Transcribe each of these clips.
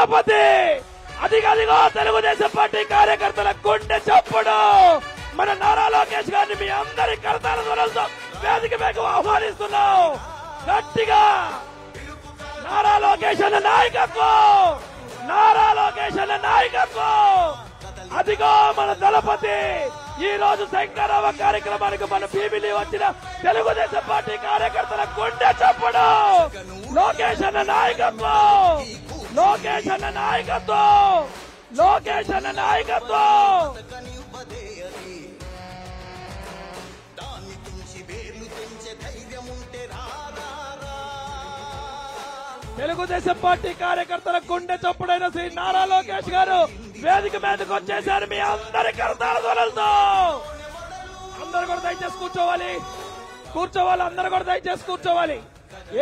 దళపతి అదిగదిగో తెలుగుదేశం పార్టీ కార్యకర్తల గుండె చప్పుడు మన నారా లోకేష్ గారిని మీ అందరి కరతాల ధ్వనులతో వేదిక మీద ఆహ్వానిస్తున్నాం. గట్టిగా నారా లోకేష్ అన్న నాయకత్వం, నారా లోకేష్ అన్న నాయకత్వం. అదిగో మన దళపతి ఈ రోజు శంకరవ కార్యక్రమానికి మన భీమిలి వచ్చిన తెలుగుదేశం పార్టీ కార్యకర్తల గుండె చప్పుడు. లోకేష్ అన్న నాయకత్వం, లోకేష్ అన్న నాయకత్వం, లోకేష్ అన్న నాయకత్వం. తెలుగుదేశం పార్టీ కార్యకర్తల గుండె చప్పుడైన శ్రీ నారా లోకేష్ గారు వేదిక మీదకి వచ్చేసారు. మీ అందరి కరతాల ధ్వనులతో అందరూ కూడా దయచేసి కూర్చోవాలి, అందరూ కూడా దయచేసి కూర్చోవాలి.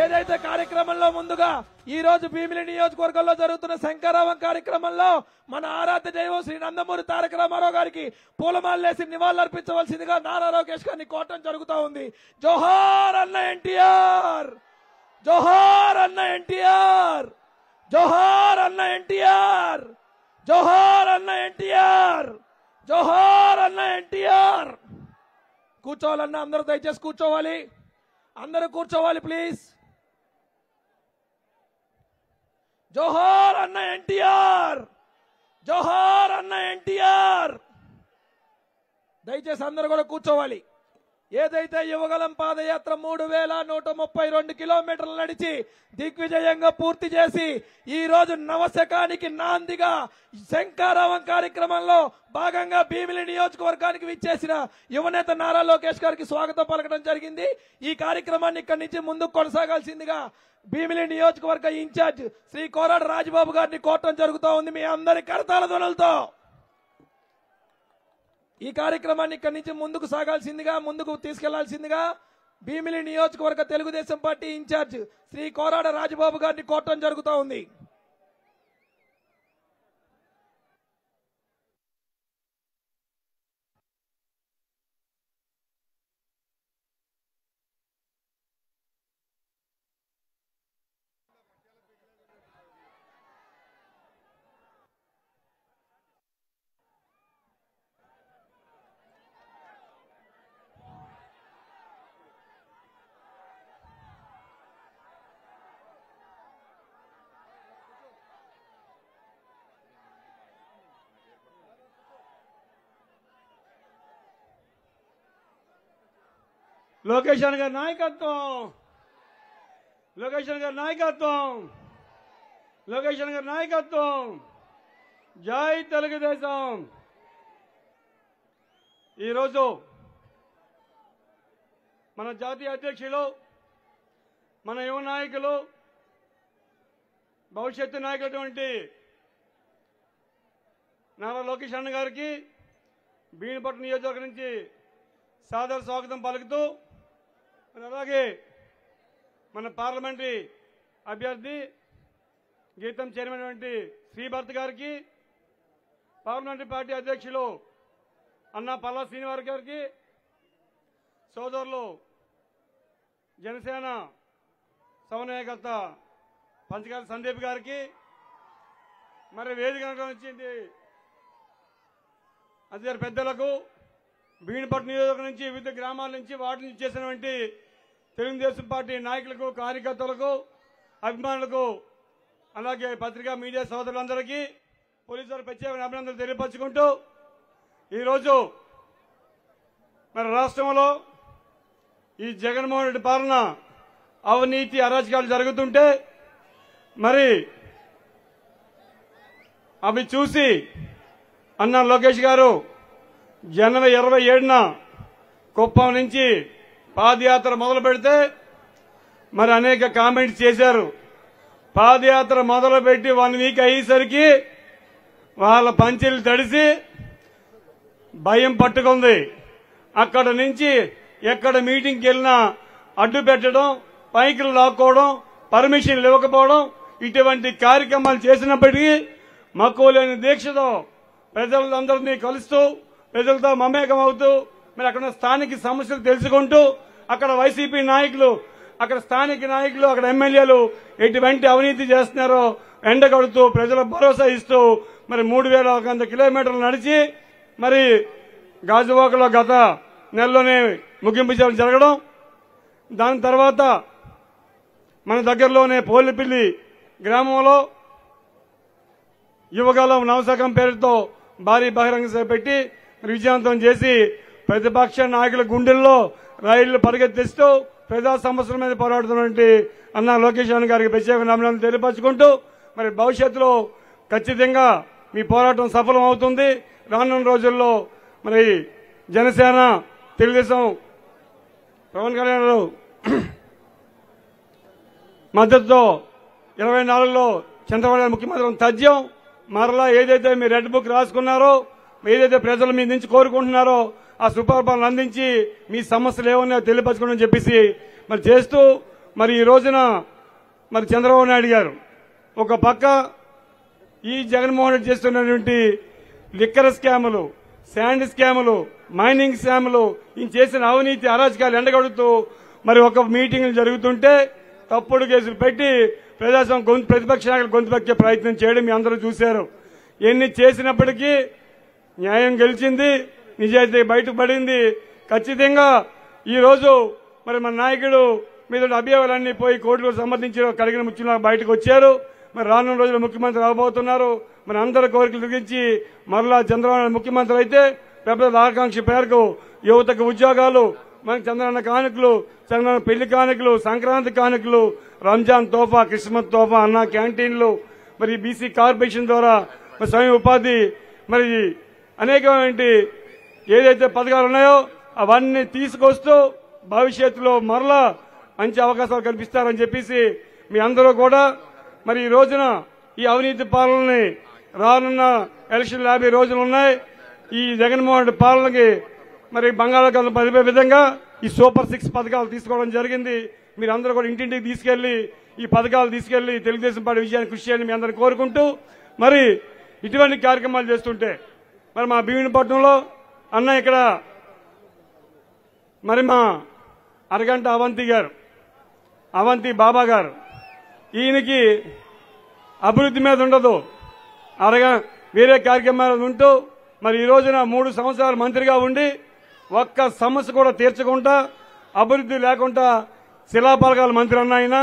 ఏదైతే కార్యక్రమంలో ముందుగా ఈ రోజు భీమిలి నియోజకవర్గంలో జరుగుతున్న శంకరావం కార్యక్రమంలో మన ఆరాధ్య దైవం శ్రీ నందమూరి తారక రామారావు గారికి పూలమాలేసి నివాళులర్పించవలసిందిగా నారా లోకేష్ గారిని కోరటం జరుగుతూ ఉంది. జోహార్ అన్న ఎన్టీఆర్, జోహార్ అన్న ఎన్టీఆర్, జోహార్ అన్న ఎన్టీఆర్, జోహార్ అన్న ఎన్టీఆర్, జోహార్ అన్న ఎన్టీఆర్. కూర్చోవాలన్నా అందరూ దయచేసి కూర్చోవాలి, అందరూ కూర్చోవాలి ప్లీజ్. జోహార్ అన్న ఎన్టీఆర్, జోహార్ అన్న ఎన్టీఆర్. దయచేసి అందరూ కూడా కూర్చోవాలి. ఏదైతే యువగలం పాదయాత్ర 3132 కిలోమీటర్లు నడిచి దిగ్విజయంగా పూర్తి చేసి ఈ రోజు నవశకానికి నాందిగా శంకరావం కార్యక్రమంలో భాగంగా భీమిలి నియోజకవర్గానికి విచ్చేసిన యువనేత నారా లోకేష్ గారికి స్వాగతం పలకడం జరిగింది. ఈ కార్యక్రమాన్ని ఇక్కడి నుంచి ముందుకు కొనసాగాల్సిందిగా భీమిలి నియోజకవర్గ ఇన్ఛార్జ్ శ్రీ కోరాడ రాజబాబు గారిని కోరటం జరుగుతూ ఉంది. మీ అందరి కరతాల ధ్వనులతో ఈ కార్యక్రమాన్ని ఇక్కడి నుంచి ముందుకు తీసుకెళ్లాల్సిందిగా భీమిలి నియోజకవర్గ తెలుగుదేశం పార్టీ ఇన్ఛార్జ్ శ్రీ కోరాడ రాజబాబు గారిని కోరటం జరుగుతూ ఉంది. లోకేష్ గారి నాయకత్వం, లోకేష్ గారి నాయకత్వం, లోకేష్ గారి నాయకత్వం. జై తెలుగుదేశం. ఈరోజు మన జాతీయ అధ్యక్షులు, మన యువ నాయకులు, భవిష్యత్తు నాయకులటువంటి నారా లోకేష్ అన్న గారికి భీమిలిపట్నం నియోజకవర్గం నుంచి సాదర స్వాగతం పలుకుతూ, అలాగే మన పార్లమెంటరీ అభ్యర్థి గీతం చైర్మన్ వంటి శ్రీభర్త్ గారికి, పార్లమెంటరీ పార్టీ అధ్యక్షులు అన్నా పల్లా శ్రీనివాస్ గారికి, సోదరులు జనసేన సమన్వయకర్త పంచగారి సందీప్ గారికి, మరి వేదిక వచ్చింది అధికార పెద్దలకు, భీమిలిపట్నం నియోజకవర్గం నుంచి వివిధ గ్రామాల నుంచి వార్డు నుంచి చేసినటువంటి తెలుగుదేశం పార్టీ నాయకులకు, కార్యకర్తలకు, అభిమానులకు, అలాగే పత్రికా మీడియా సోదరులందరికీ పోలీసులు ప్రత్యేక అభినందనలు తెలియపరచుకుంటూ, ఈరోజు మన రాష్ట్రంలో ఈ జగన్మోహన్ రెడ్డి పాలన అవినీతి అరాచకాలు జరుగుతుంటే మరి అవి చూసి అన్న లోకేష్ గారు జనవరి 27న కుప్పం నుంచి పాదయాత్ర మొదలు పెడితే మరి అనేక కామెంట్స్ చేశారు. పాదయాత్ర మొదలుపెట్టి 1 వీక్ అయ్యేసరికి వాళ్ళ పంచెలు తడిసి భయం పట్టుకుంది. అక్కడ నుంచి ఎక్కడ మీటింగ్కి వెళ్ళినా అడ్డు పెట్టడం, పైకి లాక్కోవడం, పర్మిషన్లు ఇవ్వకపోవడం, ఇటువంటి కార్యక్రమాలు చేసినప్పటికీ మక్కువలేని దీక్షతో ప్రజలందరినీ కలుస్తూ, ప్రజలతో మమేకం అవుతూ, మరి అక్కడ స్థానిక సమస్యలు తెలుసుకుంటూ, అక్కడ వైసీపీ నాయకులు, అక్కడ స్థానిక నాయకులు, అక్కడ ఎమ్మెల్యేలు ఎటువంటి అవినీతి చేస్తున్నారో ఎండగడుతూ ప్రజల భరోసా ఇస్తూ మరి 3,100 కిలోమీటర్లు నడిచి మరి గాజువాకలో గత నెలలోనే ముగింపు జరగడం, దాని తర్వాత మన దగ్గరలోనే పోలిపిల్లి గ్రామంలో యువగలం నవశకం పేరుతో భారీ బహిరంగ సభ పెట్టి విజయవంతం చేసి ప్రతిపక్ష నాయకుల గుండెల్లో రైళ్లు పరిగెత్తిస్తూ ప్రజా సమస్యల మీద పోరాడుతున్నటువంటి అన్న లోకేష్ గారికి ప్రత్యేక అభినందనలు తెలియపరచుకుంటూ మరి భవిష్యత్తులో ఖచ్చితంగా మీ పోరాటం సఫలం అవుతుంది. రానున్న రోజుల్లో మరి జనసేన తెలుగుదేశం పవన్ కళ్యాణ్ మద్దతుతో 24లో చంద్రబాబు ముఖ్యమంత్రి తథ్యం మరలా ఏదైతే మీరు రెడ్ బుక్ రాసుకున్నారో, ఏదైతే ప్రజలు మీ నుంచి కోరుకుంటున్నారో ఆ సుపరిపాలన అందించి మీ సమస్యలు ఏమన్నాయో తెలియపరచుకోవడం చెప్పేసి మరి చేస్తూ మరి ఈ రోజున మరి చంద్రబాబు నాయుడు గారు ఒక పక్క ఈ జగన్మోహన్ రెడ్డి చేస్తున్నటువంటి లిక్కర్ స్కాములు, శాండ్ స్కాములు, మైనింగ్ స్కాములు, ఈయన చేసిన అవినీతి అరాచకాలు ఎండగడుతూ మరి ఒక మీటింగ్లు జరుగుతుంటే తప్పుడు కేసులు పెట్టి ప్రతిపక్ష నాయకులు గొంతుపెక్కే ప్రయత్నం చేయడం మీ అందరూ చూశారు. ఎన్ని చేసినప్పటికీ న్యాయం గెలిచింది, నిజాయితీ బయటపడింది. ఖచ్చితంగా ఈ రోజు మరి మన నాయకుడు మీద అభియోగాలన్నీ పోయి కోర్టుకు సంబంధించి కలిగిన ముఖ్యంగా బయటకు వచ్చారు. మరి రానున్న రోజుల్లో ముఖ్యమంత్రి అవబోతున్నారు. మన అందరి కోరికలు తిరిగించి మరలా చంద్రబాబు ముఖ్యమంత్రి అయితే పెద్దల ఆకాంక్ష పేరుకు యువతకు ఉద్యోగాలు, మనకి చంద్రన్న కానుకలు, చంద్రన్న పెళ్లి కానుకలు, సంక్రాంతి కానుకలు, రంజాన్ తోఫా, క్రిస్మస్ తోఫా, అన్న క్యాంటీన్లు, మరి బీసీ కార్పొరేషన్ ద్వారా మరి స్వయం ఉపాధి, మరి అనేకమైన ఏదైతే పథకాలు ఉన్నాయో అవన్నీ తీసుకొస్తూ భవిష్యత్తులో మరలా మంచి అవకాశాలు కల్పిస్తారని చెప్పేసి మీ అందరూ కూడా మరి ఈ రోజున ఈ అవినీతి పాలనని రానున్న ఎలక్షన్ 50 రోజులు ఉన్నాయి. ఈ జగన్మోహన్ రెడ్డి పాలనకి మరి బంగాళాఖాతం పరిపే విధంగా ఈ సూపర్ 6 పథకాలు తీసుకోవడం జరిగింది. మీరందరూ కూడా ఇంటింటికి తీసుకెళ్లి ఈ పథకాలు తీసుకెళ్లి తెలుగుదేశం పార్టీ విజయాన్ని కృషి చేయాలని మీ అందరిని కోరుకుంటూ మరి ఇటువంటి కార్యక్రమాలు చేస్తుంటే మరి మా భీమునిపట్నంలో అన్న ఇక్కడ మరి మా అరగంట అవంతి బాబా గారు, ఈయనకి అభివృద్ధి మీద ఉండదు, వేరే కార్యక్రమాలు ఉంటూ మరి ఈ రోజున 3 సంవత్సరాలు మంత్రిగా ఉండి ఒక్క సమస్య కూడా తీర్చకుండా అభివృద్ధి లేకుండా శిలాపాలకాల మంత్రి అన్న ఆయన.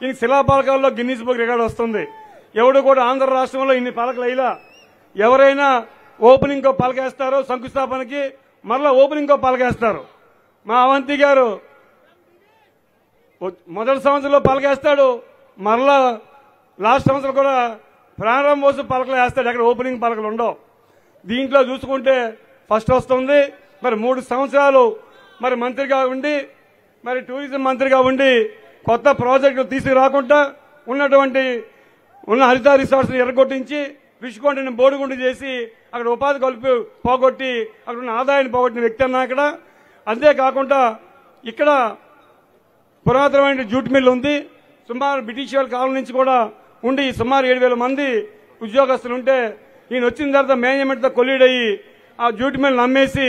ఈ శిలాపాలకాల్లో గిన్నీస్ బుక్ రికార్డు వస్తుంది. ఎవడు కూడా ఆంధ్ర రాష్ట్రంలో ఇన్ని పలకలు అయిలా. ఎవరైనా ఓపెనింగ్ కో పలకేస్తారో శంకుస్థాపనకి, మరలా ఓపెనింగ్ కో పలకేస్తారు. మా అవంతి గారు మొదటి సంవత్సరంలో పలకేస్తాడు, మరలా లాస్ట్ సంవత్సరం కూడా ప్రారంభోత్సవ పలకలు వేస్తాడు. అక్కడ ఓపెనింగ్ పలకలు ఉండవు. దీంట్లో చూసుకుంటే ఫస్ట్ వస్తుంది. మరి 3 సంవత్సరాలు మరి మంత్రిగా ఉండి మరి టూరిజం మంత్రిగా ఉండి కొత్త ప్రాజెక్టులు తీసుకురాకుండా ఉన్న హరిత రిసార్ట్స్ ఎరగొట్టించి రుషికొండని బోడిగుండు చేసి అక్కడ ఉపాధి పోగొట్టి అక్కడ ఉన్న ఆదాయాన్ని పోగొట్టిన వ్యక్తి అన్న అక్కడ. అంతేకాకుండా ఇక్కడ పురాతనమైన జూట్ మిల్ ఉంది. సుమారు బ్రిటిష్ వాళ్ళ కాలం నుంచి కూడా ఉండి సుమారు 7,000 మంది ఉద్యోగస్తులు ఉంటే ఈయన వచ్చిన తర్వాత మేనేజ్మెంట్తో కొలీడ్ అయ్యి ఆ జూట్ మిల్ నమ్మేసి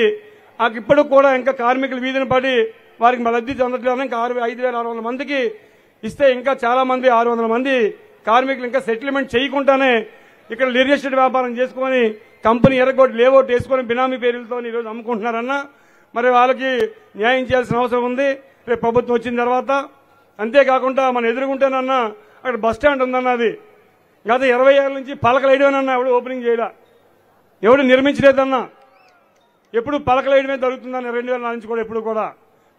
ఇప్పుడు కూడా ఇంకా కార్మికులు వీధిని పడి వారికి లబ్ధి చెందట్లేదు. ఇంకా 5,600 మందికి ఇస్తే ఇంకా చాలా మంది 600 మంది కార్మికులు ఇంకా సెటిల్మెంట్ చేయకుండానే ఇక్కడ రియల్ ఎస్టేట్ వ్యాపారం చేసుకుని కంపెనీ ఎర్రగొట్టి లేఅవుట్ వేసుకుని బినామీ పేర్లతో ఈరోజు అమ్ముకుంటున్నారన్న. మరి వాళ్ళకి న్యాయం చేయాల్సిన అవసరం ఉంది రేపు ప్రభుత్వం వచ్చిన తర్వాత. అంతేకాకుండా మనం ఎదుర్కొంటేనన్నా అక్కడ బస్ స్టాండ్ ఉందన్న, అది గత 20 ఏళ్ల నుంచి పలకలు వేయడమన్నా ఎవడు ఓపెనింగ్ చేయడా, ఎవడు నిర్మించలేదన్నా. ఎప్పుడు పలకలు వేయడమే జరుగుతుందన్న 2000 నుంచి కూడా ఎప్పుడు కూడా.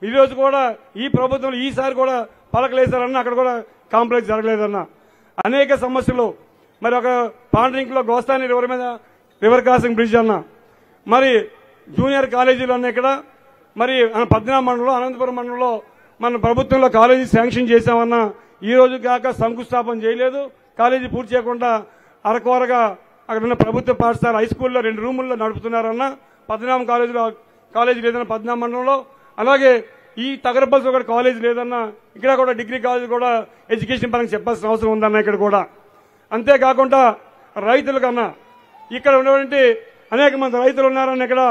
ఈ రోజు కూడా ఈ ప్రభుత్వంలో ఈసారి కూడా పలకలు వేశారన్నా, అక్కడ కూడా కాంప్లెక్స్ జరగలేదన్న. అనేక సమస్యలు. మరి ఒక పాండ్రింగ్లో గోస్తాని రివర్ క్రాసింగ్ బ్రిడ్జ్ అన్న, మరి జూనియర్ కాలేజీలు అన్న ఇక్కడ, మరి 17 మండలంలో అనంతపురం మండలంలో మన ప్రభుత్వంలో కాలేజీ శాంక్షన్ చేశామన్నా ఈ రోజు కాక శంకుస్థాపన చేయలేదు. కాలేజీ పూర్తి చేయకుండా అరకొరగా అక్కడ ఉన్న ప్రభుత్వ పాఠశాల హై స్కూల్లో 2 రూముల్లో నడుపుతున్నారన్న. 17 కాలేజీ లేదన్న 17 మండలంలో. అలాగే ఈ తగరపల్లిలో కూడా కాలేజీ లేదన్నా. ఇక్కడ కూడా డిగ్రీ కాలేజీ కూడా ఎడ్యుకేషన్ పరంగా చెప్పాల్సిన అవసరం ఉందన్న ఇక్కడ కూడా. అంతేకాకుండా రైతుల కన్నా ఇక్కడ ఉన్నటువంటి అనేక మంది రైతులు ఉన్నారన్న ఇక్కడ.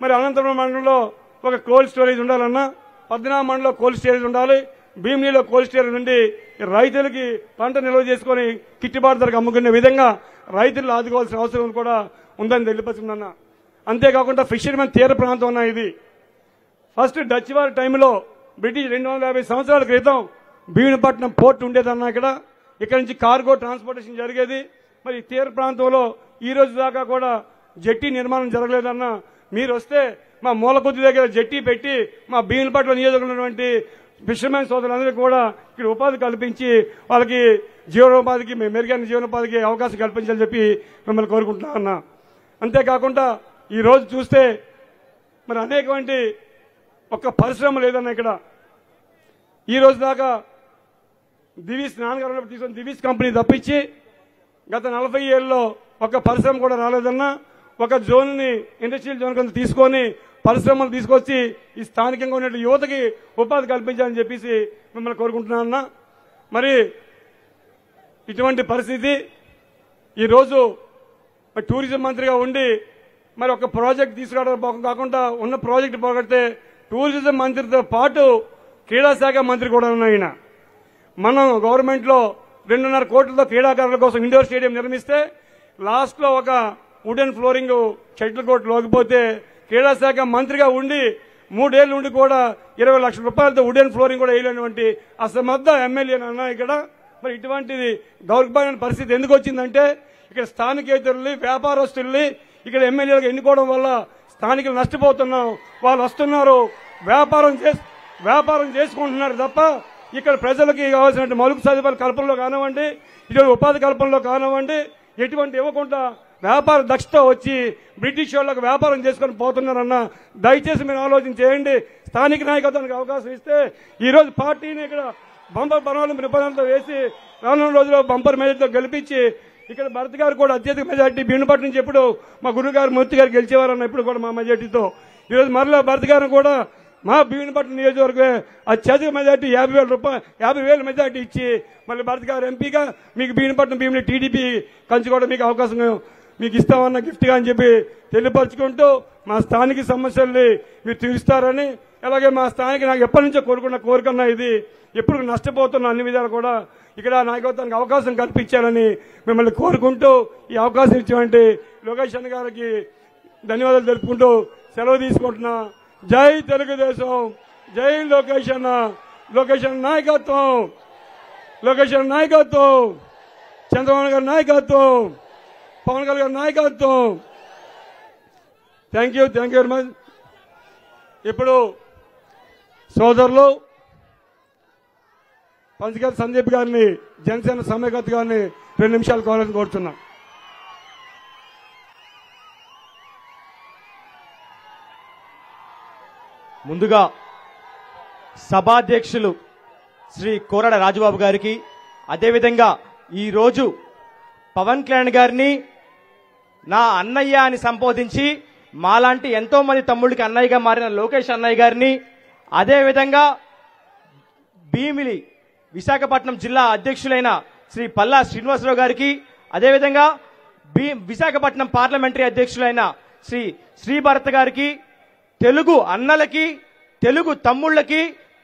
మరి అనంతపురం మండలంలో ఒక కోల్డ్ స్టోరేజ్ ఉండాలన్నా, 17 మండలంలో కోల్డ్ స్టోరేజ్ ఉండాలి. భీమిలీలో కోల్డ్ స్టోరేజ్ నుండి రైతులకి పంట నిల్వ చేసుకుని గిట్టుబాటు ధరకు అమ్ముకునే విధంగా రైతులు ఆదుకోవాల్సిన అవసరం కూడా ఉందని తెలియపరుచుకున్నా. అంతేకాకుండా ఫిషర్మెన్ తీర ప్రాంతం ఉన్న ఇది ఫస్ట్ డచ్ వారి టైంలో బ్రిటిష్ 250 సంవత్సరాల క్రితం భీమునిపట్నం పోర్ట్ ఉండేదన్నా. ఇక్కడ నుంచి కార్గో ట్రాన్స్పోర్టేషన్ జరిగేది. మరి తీర ప్రాంతంలో ఈ రోజు దాకా కూడా జెట్టి నిర్మాణం జరగలేదన్నా. మీరు వస్తే మా మూలకొద్ది దగ్గర జెట్టి పెట్టి మా భీమునిపట్నం నియోజకవర్గంలో ఫిషర్మెన్ సోదరులందరికీ కూడా ఇక్కడ ఉపాధి కల్పించి వాళ్ళకి జీవనోపాధికి మెరుగైన జీవనోపాధికి అవకాశం కల్పించాలని చెప్పి మిమ్మల్ని కోరుకుంటున్నా అన్నా. అంతేకాకుండా ఈ రోజు చూస్తే మరి అనేకమంది ఒక్క పరిశ్రమ లేదన్నా. ఇక్కడ ఈ రోజు దాకా దివీస్ నాన్నగారు తీసుకుని దివీస్ కంపెనీ తప్పించి గత 40 ఏళ్ళలో ఒక్క పరిశ్రమ కూడా రాలేదన్నా. ఒక జోన్ని ఇండస్ట్రియల్ జోన్ కింద తీసుకొని పరిశ్రమలు తీసుకొచ్చి ఈ స్థానికంగా ఉన్న యువతకి ఉపాధి కల్పించాలని చెప్పేసి మిమ్మల్ని కోరుకుంటున్నా. మరి ఇటువంటి పరిస్థితి ఈరోజు టూరిజం మంత్రిగా ఉండి మరి ఒక ప్రాజెక్ట్ తీసుకురావడం కాకుండా ఉన్న ప్రాజెక్టు పోగొడితే టూరిజం మంత్రితో పాటు క్రీడా శాఖ మంత్రి కూడా ఆయన. మనం గవర్నమెంట్లో 2.5 కోట్లతో క్రీడాకారుల కోసం ఇండోర్ స్టేడియం నిర్మిస్తే లాస్ట్ లో ఒక వుడెన్ ఫ్లోరింగ్ షటిల్ కోర్టు లోకిపోతే క్రీడా శాఖ మంత్రిగా ఉండి 3 ఏళ్లు ఉండి కూడా 20 లక్షల రూపాయలతో వుడెన్ ఫ్లోరింగ్ కూడా వేయలేనటువంటి అసమర్థ ఎమ్మెల్యే అన్నా ఇక్కడ. మరి ఇటువంటిది దౌర్భాగ్యమైన పరిస్థితి ఎందుకు వచ్చిందంటే ఇక్కడ స్థానికేతరుల్ని వ్యాపారస్తుల్ని ఇక్కడ ఎమ్మెల్యేలకు ఎన్నుకోవడం వల్ల స్థానికులు నష్టపోతున్నాం. వాళ్ళు వస్తున్నారు, వ్యాపారం చేసుకుంటున్నారు తప్ప ఇక్కడ ప్రజలకి కావాల్సిన మౌలిక సదుపాయాల కల్పనలో కానివ్వండి, ఇటువంటి ఉపాధి కల్పనలో కానివ్వండి ఎటువంటి ఇవ్వకుండా వ్యాపార దక్షత వచ్చి బ్రిటిష్ వాళ్ళకు వ్యాపారం చేసుకొని పోతున్నారన్న. దయచేసి మీరు ఆలోచన చేయండి. స్థానిక నాయకత్వానికి అవకాశం ఇస్తే ఈ రోజు పార్టీని ఇక్కడ బంపర్ నిబంధనలతో వేసి రానున్న రోజుల్లో బంపర్ మెజార్టీతో గెలిపించి ఇక్కడ భరత్ గారు కూడా అత్యధిక మెజార్టీ భీమునిపట్నం నుంచి ఎప్పుడు మా గురువు గారు మూర్తి గారు గెలిచేవారన్న ఇప్పుడు కూడా మా మెజార్టీతో ఈరోజు మరలా భరత్ గారు కూడా మా భీమునిపట్నం నియోజకవర్గమే అత్యధిక మెజార్టీ 50,000 మెజార్టీ ఇచ్చి మళ్ళీ భరత్ గారు ఎంపీగా మీకు భీమునిపట్నం టీడీపీ కంచి కూడా మీకు అవకాశం మీకు ఇస్తామన్న గిఫ్ట్గా అని చెప్పి తెలియపరుచుకుంటూ మా స్థానిక సమస్యల్ని మీరు తీరుస్తారని, అలాగే మా స్థానిక నాకు ఎప్పటి నుంచో కోరుకున్న కోరికన్నా ఇది ఎప్పుడు నష్టపోతున్న అన్ని విధాలు కూడా ఇక్కడ నాయకత్వానికి అవకాశం కల్పించాలని మిమ్మల్ని కోరుకుంటూ ఈ అవకాశం ఇచ్చినటువంటి లోకేష్ అన్న గారికి ధన్యవాదాలు తెలుపుకుంటూ సెలవు తీసుకుంటున్నా. జై తెలుగుదేశం, జై లోకేష్ అన్న, లోకేష్ అన్న నాయకత్వం, లోకేష్ అన్న నాయకత్వం, చంద్రబాబు గారి నాయకత్వం, పవన్ కళ్యాణ్ గారి నాయకత్వం. Thank you very much. ఇప్పుడు సోదరులు పంచగారి సందీప్ గారిని జనసేన సమైక్యత గారిని 2 నిమిషాలు కోరాలని కోరుతున్నా. ముందుగా సభాధ్యక్షులు శ్రీ కోరడ రాజబాబు గారికి, అదేవిధంగా ఈరోజు పవన్ కళ్యాణ్ గారిని నా అన్నయ్య అని సంబోధించి మాలాంటి ఎంతో మంది తమ్ముడికి అన్నయ్యగా మారిన లోకేష్ అన్నయ్య గారిని, అదేవిధంగా భీమిలి విశాఖపట్నం జిల్లా అధ్యక్షులైన శ్రీ పల్లా శ్రీనివాసరావు గారికి, అదేవిధంగా విశాఖపట్నం పార్లమెంటరీ అధ్యక్షులైన శ్రీ శ్రీభరత్ గారికి, తెలుగు అన్నలకి, తెలుగు తమ్ముళ్లకి,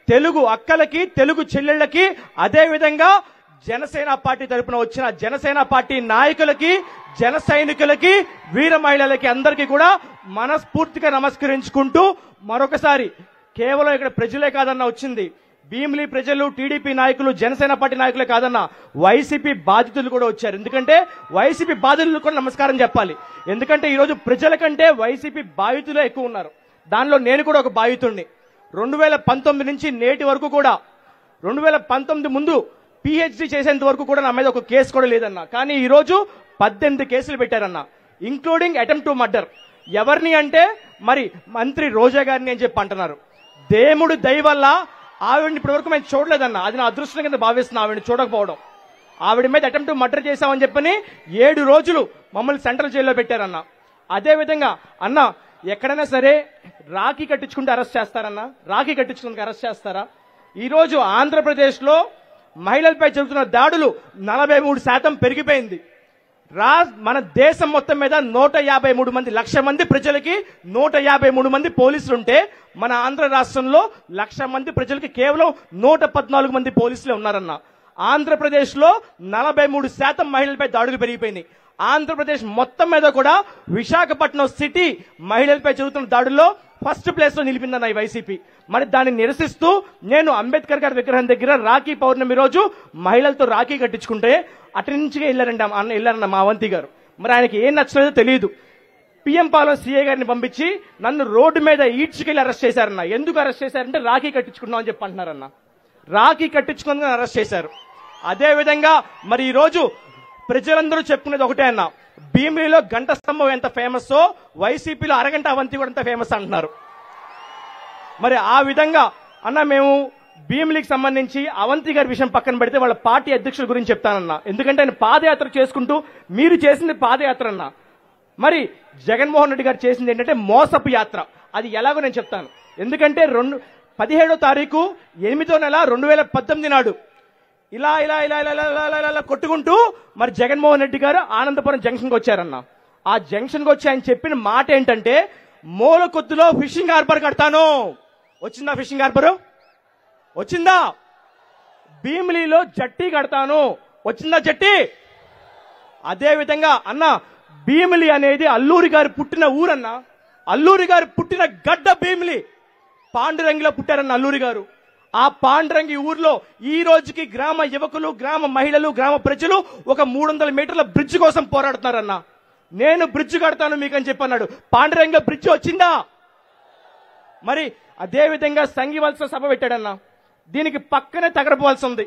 తెలుగు అక్కలకి, తెలుగు చెల్లెళ్లకి, అదేవిధంగా జనసేన పార్టీ తరపున వచ్చిన జనసేన పార్టీ నాయకులకి, జన సైనికులకి, వీర మహిళలకి అందరికీ కూడా మనస్ఫూర్తిగా నమస్కరించుకుంటూ మరొకసారి కేవలం ఇక్కడ ప్రజలే కాదన్న వచ్చింది, భీమిలి ప్రజలు, టీడీపీ నాయకులు, జనసేన పార్టీ నాయకులే కాదన్న వైసీపీ బాధితులు కూడా వచ్చారు. ఎందుకంటే వైసీపీ బాధితులకు కూడా నమస్కారం చెప్పాలి. ఎందుకంటే ఈరోజు ప్రజల కంటే వైసీపీ బాధితులే ఎక్కువ ఉన్నారు. దానిలో నేను కూడా ఒక బాధితుడిని. 2019 నుంచి నేటి వరకు కూడా 2019 ముందు పిహెచ్డి చేసేంత వరకు కూడా నా మీద ఒక కేసు కూడా లేదన్న. కానీ ఈ రోజు 18 కేసులు పెట్టారన్న, ఇంక్లూడింగ్ అటెంప్ట్ టు మర్డర్. ఎవరిని అంటే మరి మంత్రి రోజా గారిని అని చెప్పి అంటున్నారు. దేవుడు దయ వల్ల ఆవిడని ఇప్పటి వరకు మేము చూడలేదన్న. అది నా అదృష్టం కింద భావిస్తున్నా ఆవిడని చూడకపోవడం. ఆవిడ మీద అటెంప్ట్ టు మర్డర్ చేశామని చెప్పని 7 రోజులు మమ్మల్ని సెంట్రల్ జైల్లో పెట్టారన్న. అదేవిధంగా అన్న ఎక్కడైనా సరే రాఖీ కట్టించుకుంటే అరెస్ట్ చేస్తారన్నా? రాఖీ కట్టించుకుంటే అరెస్ట్ చేస్తారా? ఈరోజు ఆంధ్రప్రదేశ్ లో మహిళలపై జరుగుతున్న దాడులు 43% పెరిగిపోయింది. మన దేశం మొత్తం మీద 153 మంది, 1,00,000 మంది ప్రజలకి 153 మంది పోలీసులు ఉంటే మన ఆంధ్ర రాష్ట్రంలో 1,00,000 మంది ప్రజలకి కేవలం 114 మంది పోలీసులే ఉన్నారన్న. ఆంధ్రప్రదేశ్ లో 43% మహిళలపై దాడులు పెరిగిపోయినాయి. ఆంధ్రప్రదేశ్ మొత్తం మీద కూడా విశాఖపట్నం సిటీ మహిళలపై జరుగుతున్న దాడుల్లో ఫస్ట్ ప్లేస్ లో నిలిపిందన్న ఈ వైసీపీ. మరి దాన్ని నిరసిస్తూ నేను అంబేద్కర్ గారి విగ్రహం దగ్గర రాఖీ పౌర్ణమి రోజు మహిళలతో రాఖీ కట్టించుకుంటే అటు నుంచి వెళ్ళారన్న మా అవంతి గారు. మరి ఆయనకి ఏం నచ్చలేదో తెలియదు. పిఎం పాలెం సీఏ గారిని పంపించి నన్ను రోడ్డు మీద ఈడ్చుకెళ్లి అరెస్ట్ చేశారన్న. ఎందుకు అరెస్ట్ చేశారంటే రాఖీ కట్టించుకున్నాం అని చెప్పి అంటున్నారన్న. రాఖీ కట్టించుకుని అరెస్ట్ చేశారు. అదే విధంగా మరి ఈ రోజు ప్రజలందరూ చెప్పుకునేది ఒకటే అన్న, భీమిలిలో గంట స్తంభం ఎంత ఫేమస్, వైసీపీలో అరగంట అవంతి కూడా ఎంత ఫేమస్ అంటున్నారు. మరి ఆ విధంగా అన్న మేము భీమిలికి సంబంధించి అవంతి గారి విషయం పక్కన పెడితే వాళ్ళ పార్టీ అధ్యక్షుల గురించి చెప్తానన్నా. ఎందుకంటే ఆయన పాదయాత్ర చేసుకుంటూ మీరు చేసింది పాదయాత్ర అన్న. మరి జగన్మోహన్ రెడ్డి గారు చేసింది ఏంటంటే మోసపు యాత్ర. అది ఎలాగో నేను చెప్తాను. ఎందుకంటే 17వ తారీఖు 8వ నెల 2018 నాడు ఇలా ఇలా ఇలా ఇలా ఇలా ఇలా కొట్టుకుంటూ మరి జగన్మోహన్ రెడ్డి గారు ఆనందపురం జంక్షన్కి వచ్చారన్న. ఆ జంక్షన్కి వచ్చి ఆయన చెప్పిన మాట ఏంటంటే మూలకొత్తులో ఫిషింగ్ హార్బర్ కడతాను. వచ్చిందా ఫిషింగ్ హార్బర్? వచ్చిందా? భీమిలిలో జట్టి కడతాను. వచ్చిందా జట్టి? అదే విధంగా అన్న భీమిలి అనేది అల్లూరి గారు పుట్టిన ఊరన్న. అల్లూరి గారు పుట్టిన గడ్డ భీమిలి. పాండురంగిలో పుట్టారన్న అల్లూరి గారు. ఆ పాండురంగి ఊర్లో ఈ రోజుకి గ్రామ యువకులు, గ్రామ మహిళలు, గ్రామ ప్రజలు ఒక 300 మీటర్ల బ్రిడ్జ్ కోసం పోరాడుతున్నారన్న. నేను బ్రిడ్జ్ కడతాను మీకని చెప్పన్నాడు. పాండురంగ బ్రిడ్జ్ వచ్చిందా? మరి అదే విధంగా సంఘివలస సభ పెట్టాడన్న. దీనికి పక్కనే తగరపోవాల్సి ఉంది.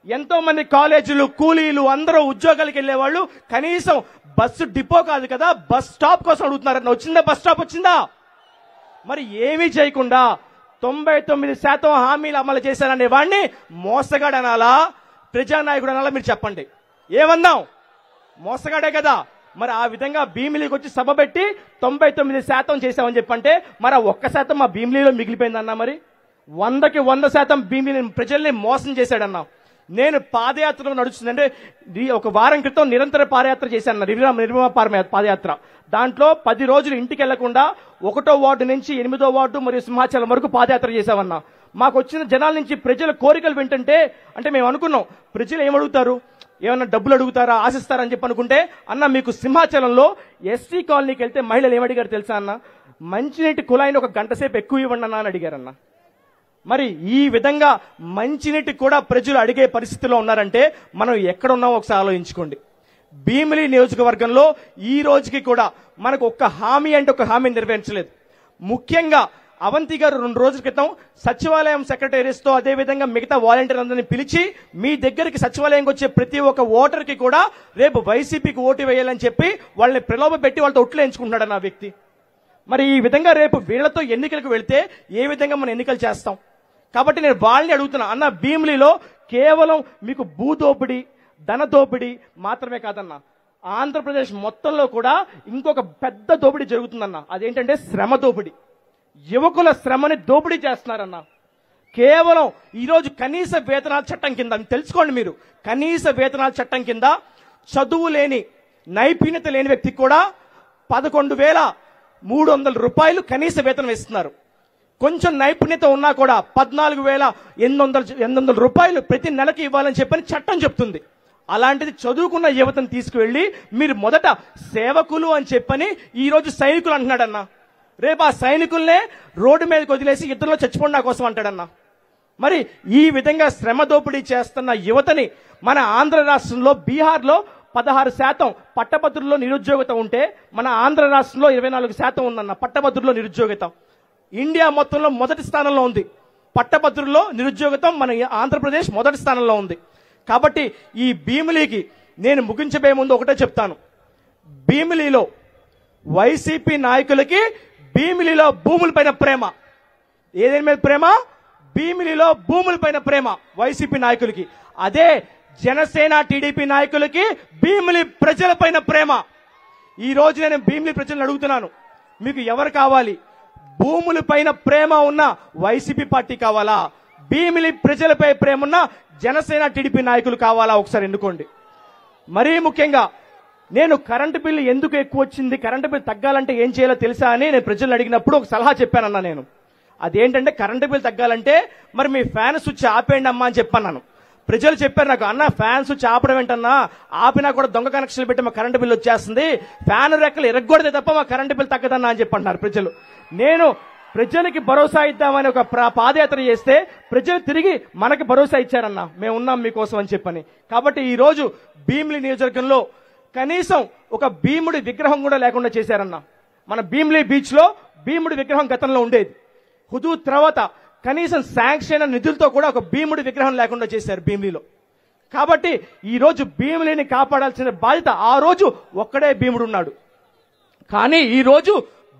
ఎంతో మంది కాలేజీలు, కూలీలు అందరూ ఉద్యోగాలకు వెళ్లేవాళ్ళు కనీసం బస్సు డిపో కాదు కదా బస్ స్టాప్ కోసం అడుగుతున్నారన్న. వచ్చిందా బస్ స్టాప్? వచ్చిందా? మరి ఏమీ చేయకుండా 99% హామీలు అమలు చేశారనే వాడిని మోసగాడు అనాలా, ప్రజానాయకుడు అనాలా? మీరు చెప్పండి. ఏమన్నాం? మోసగాడే కదా. మరి ఆ విధంగా భీమిలికి వచ్చి సభ పెట్టి 99% చేశామని చెప్పంటే మరి 1% మా భీమిలిలో మిగిలిపోయిందన్నా. మరి 100కి 100% భీమిలి ప్రజల్ని మోసం చేశాడన్నా. నేను పాదయాత్రలో నడుస్తుందంటే ఒక వారం క్రితం నిరంతర పాదయాత్ర చేశాను, నిర్మమ పాదయాత్ర. దాంట్లో 10 రోజులు ఇంటికి వెళ్లకుండా 1వ వార్డు నుంచి 8వ వార్డు మరియు సింహాచలం వరకు పాదయాత్ర చేశామన్నా. మాకు వచ్చిన జనాల నుంచి ప్రజల కోరికలు వింటుంటే అంటే మేము అనుకున్నాం ప్రజలు ఏమడుగుతారు, ఏమన్నా డబ్బులు అడుగుతారా, ఆశిస్తారని చెప్పి అనుకుంటే అన్న మీకు సింహాచలంలో ఎస్టీ కాలనీకి వెళ్తే మహిళలు ఏమడిగారు తెలుసా అన్న? మంచినీటి కుళాయిని 1 గంట సేపు ఎక్కువ ఇవ్వండి అన్న అని అడిగారన్న. మరి ఈ విధంగా మంచినీటి కూడా ప్రజలు అడిగే పరిస్థితిలో ఉన్నారంటే మనం ఎక్కడున్నామో ఒకసారి ఆలోచించుకోండి. భీమిలి నియోజకవర్గంలో ఈ రోజుకి కూడా మనకు ఒక్క హామీ అంటే ఒక హామీ నెరవేర్చలేదు. ముఖ్యంగా అవంతి గారు 2 రోజుల క్రితం సచివాలయం సెక్రటరీస్ తో అదే విధంగా మిగతా వాలంటీర్ అందరినీ పిలిచి మీ దగ్గరికి సచివాలయంకి వచ్చే ప్రతి ఒక్క ఓటర్ కి కూడా రేపు వైసీపీకి ఓటు వేయాలని చెప్పి వాళ్ళని ప్రలోభ పెట్టి వాళ్ళతో ఒట్లు ఎంచుకుంటున్నాడు నా వ్యక్తి. మరి ఈ విధంగా రేపు వీళ్లతో ఎన్నికలకు వెళితే ఏ విధంగా మనం ఎన్నికలు చేస్తాం? కాబట్టి నేను వాళ్ళని అడుగుతున్నా అన్న, భీమిలిలో కేవలం మీకు భూదోపిడి, ధన దోపిడి మాత్రమే కాదన్న, ఆంధ్రప్రదేశ్ మొత్తంలో కూడా ఇంకొక పెద్ద దోపిడీ జరుగుతుందన్న. అదేంటంటే శ్రమ దోపిడీ. యువకుల శ్రమని దోపిడీ చేస్తున్నారన్న. కేవలం ఈరోజు కనీస వేతనాల చట్టం కింద తెలుసుకోండి మీరు, కనీస వేతనాల చట్టం కింద చదువు లేని, నైపుణ్యత లేని వ్యక్తికి కూడా 11,300 రూపాయలు కనీస వేతనం ఇస్తున్నారు. కొంచెం నైపుణ్యత ఉన్నా కూడా 14,800 రూపాయలు ప్రతి నెలకి ఇవ్వాలని చెప్పని చట్టం చెప్తుంది. అలాంటిది చదువుకున్న యువతను తీసుకువెళ్లి మీరు మొదట సేవకులు అని చెప్పని ఈ రోజు సైనికులు అంటున్నాడన్న. రేపు ఆ సైనికుల్నే రోడ్డు మీదకి వదిలేసి ఇద్దరిలో చచ్చిపోండి నా కోసం అంటాడన్న. మరి ఈ విధంగా శ్రమ దోపిడీ చేస్తున్న యువతని మన ఆంధ్ర రాష్ట్రంలో, బీహార్లో 16% పట్టభద్రుల్లో నిరుద్యోగత ఉంటే మన ఆంధ్ర రాష్ట్రంలో 24% ఉందన్న పట్టభద్రుల్లో నిరుద్యోగత. ఇండియా మొత్తంలో మొదటి స్థానంలో ఉంది పట్టభద్రుల్లో నిరుద్యోగతం. మన ఆంధ్రప్రదేశ్ మొదటి స్థానంలో ఉంది. కాబట్టి ఈ భీమిలికి నేను ముగించబోయే ముందు ఒకటే చెప్తాను. భీమిలిలో వైసీపీ నాయకులకి భీమిలిలో భూములపైన ప్రేమ. ఏదేని మీద ప్రేమ? భీమిలిలో భూములపైన ప్రేమ వైసీపీ నాయకులకి. అదే జనసేన టీడీపీ నాయకులకి భీమిలి ప్రజలపైన ప్రేమ. ఈ రోజు నేను భీమిలి ప్రజలను అడుగుతున్నాను, మీకు ఎవరు కావాలి? భూములపైన ప్రేమ ఉన్న వైసీపీ పార్టీ కావాలా? భీమిలి ప్రజలపై ప్రేమ ఉన్న జనసేన టీడీపీ నాయకులు కావాలా? ఒకసారి ఎన్నుకోండి. మరీ ముఖ్యంగా నేను కరెంటు బిల్లు ఎందుకు ఎక్కువ వచ్చింది, కరెంటు బిల్లు తగ్గాలంటే ఏం చేయాలో తెలుసా అని నేను ప్రజలను అడిగినప్పుడు ఒక సలహా చెప్పానన్నా. నేను అదేంటంటే కరెంటు బిల్లు తగ్గాలంటే మరి మీ ఫ్యాన్ స్విచ్ ఆపేయండి అమ్మా అని చెప్పన్నాను. ప్రజలు చెప్పారు నాకు, అన్న ఫ్యాన్ స్విచ్ ఆపడం ఏంటన్నా, ఆపినా కూడా దొంగ కనెక్షన్లు పెట్టి మా కరెంటు బిల్లు వచ్చేస్తుంది, ఫ్యాన్ రెక్కలు ఎరగొడితే తప్ప మా కరెంటు బిల్లు తగ్గదన్నా అని చెప్పంటున్నారు ప్రజలు. నేను ప్రజలకి భరోసా ఇద్దామని ఒక పాదయాత్ర చేస్తే ప్రజలు తిరిగి మనకి భరోసా ఇచ్చారన్నా, మేము ఉన్నాం మీకోసం అని చెప్పని. కాబట్టి ఈ రోజు భీమిలి నియోజకవర్గంలో కనీసం ఒక భీముడి విగ్రహం కూడా లేకుండా చేశారన్నా. మన భీమిలి బీచ్ లో భీముడి విగ్రహం గతంలో ఉండేది, హుదూద్ తర్వాత కనీసం శాంక్షన్ అయిన నిధులతో కూడా ఒక భీముడి విగ్రహం లేకుండా చేశారు భీమిలిలో. కాబట్టి ఈ రోజు భీమిలిని కాపాడాల్సిన బాధ్యత, ఆ రోజు ఒక్కడే భీముడు ఉన్నాడు, కానీ ఈ రోజు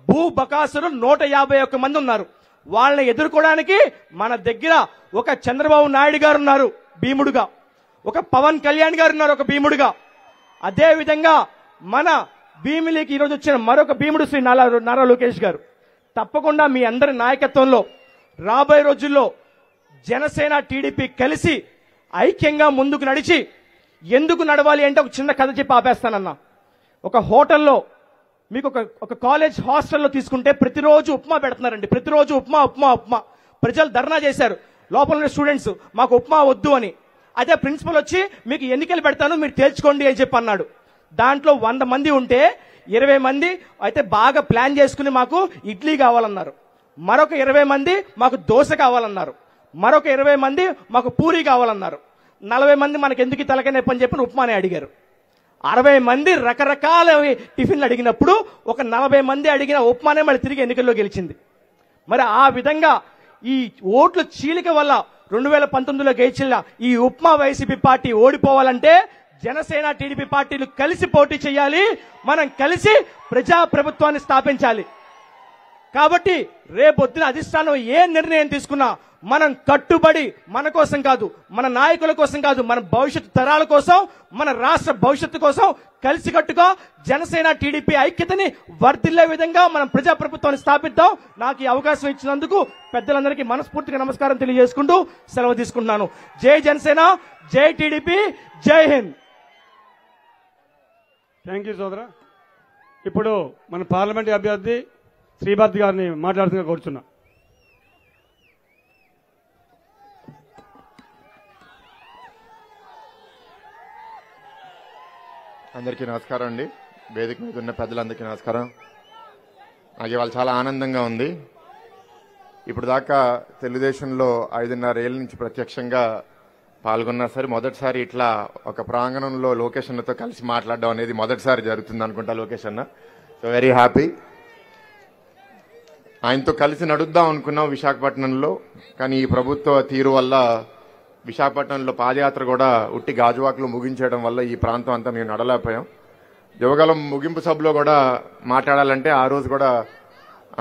భూ బకాసులు 151 మంది ఉన్నారు. వాళ్ళని ఎదుర్కోవడానికి మన దగ్గర ఒక చంద్రబాబు నాయుడు గారు ఉన్నారు భీముడుగా, ఒక పవన్ కళ్యాణ్ గారు ఉన్నారు ఒక భీముడుగా. అదే విధంగా మన భీమిలికి ఈరోజు వచ్చిన మరొక భీముడు శ్రీ నారా లోకేష్ గారు. తప్పకుండా మీ అందరి నాయకత్వంలో రాబోయే రోజుల్లో జనసేన టీడీపీ కలిసి ఐక్యంగా ముందుకు నడిచి, ఎందుకు నడవాలి అంటే ఒక చిన్న కథ చెప్పి ఆపేస్తానన్నా. ఒక హోటల్లో మీకు ఒక కాలేజ్ హాస్టల్లో తీసుకుంటే ప్రతిరోజు ఉప్మా పెడుతున్నారండి, ప్రతిరోజు ఉప్మా ఉప్మా ఉప్మా. ప్రజలు ధర్నా చేశారు, లోపల ఉన్న స్టూడెంట్స్ మాకు ఉప్మా వద్దు అని. అదే ప్రిన్సిపల్ వచ్చి మీకు ఎన్నికలు పెడతాను మీరు తేల్చుకోండి అని చెప్పి అన్నాడు. దాంట్లో 100 మంది ఉంటే 20 మంది అయితే బాగా ప్లాన్ చేసుకుని మాకు ఇడ్లీ కావాలన్నారు, మరొక 20 మంది మాకు దోశ కావాలన్నారు, మరొక 20 మంది మాకు పూరి కావాలన్నారు, 40 మంది మనకి ఎందుకు తలకనే పని చెప్పి ఉప్మానే అడిగారు. 60 మంది రకరకాల టిఫిన్లు అడిగినప్పుడు ఒక 40 మంది అడిగిన ఉప్మానే మళ్ళీ తిరిగి ఎన్నికల్లో గెలిచింది. మరి ఆ విధంగా ఈ ఓట్ల చీలిక వల్ల 2019లో గెలిచిన ఈ ఉప్మా వైసీపీ పార్టీ ఓడిపోవాలంటే జనసేన టీడీపీ పార్టీలు కలిసి పోటీ చేయాలి, మనం కలిసి ప్రజా ప్రభుత్వాన్ని స్థాపించాలి. కాబట్టి రేపొద్దున అధిష్టానం ఏ నిర్ణయం తీసుకున్నా మనం కట్టుబడి మన కోసం కాదు, మన నాయకుల కోసం కాదు, మన భవిష్యత్తు తరాల కోసం, మన రాష్ట్ర భవిష్యత్తు కోసం కలిసికట్టుగా జనసేన టీడీపీ ఐక్యతని వర్ధిల్లే విధంగా మనం ప్రజా ప్రభుత్వాన్ని స్థాపిద్దాం. నాకు ఈ అవకాశం ఇచ్చినందుకు పెద్దలందరికీ మనస్ఫూర్తిగా నమస్కారం తెలియజేసుకుంటూ సెలవు తీసుకుంటున్నాను. జై జనసేన, జై టీడీపీ, జై హింద్. థ్యాంక్ యూ సోదరా. ఇప్పుడు మన పార్లమెంట్ అభ్యర్థి శ్రీభారతి గారిని మాట్లాడుతున్నా కోరుచున్నా. అందరికీ నమస్కారం అండి. వేదిక మీద ఉన్న పెద్దలందరికీ నమస్కారం. నాకు ఇవాళ చాలా ఆనందంగా ఉంది. ఇప్పుడు దాకా తెలుగుదేశంలో 5.5 ఏళ్ళ నుంచి ప్రత్యక్షంగా పాల్గొన్నా సరే మొదటిసారి ఇట్లా ఒక ప్రాంగణంలో లోకేష్ అన్నతో కలిసి మాట్లాడడం అనేది మొదటిసారి జరుగుతుంది అనుకుంటా లోకేష్ అన్న. So very happy. ఆయనతో కలిసి నడుద్దాం అనుకున్నాం విశాఖపట్నంలో, కానీ ఈ ప్రభుత్వ తీరు వల్ల విశాఖపట్నంలో పాదయాత్ర కూడా ఉట్టి గాజువాకలో ముగించడం వల్ల ఈ ప్రాంతం అంతా మేము నడలేకపోయాం. యువగలం ముగింపు సభలో కూడా మాట్లాడాలంటే ఆ రోజు కూడా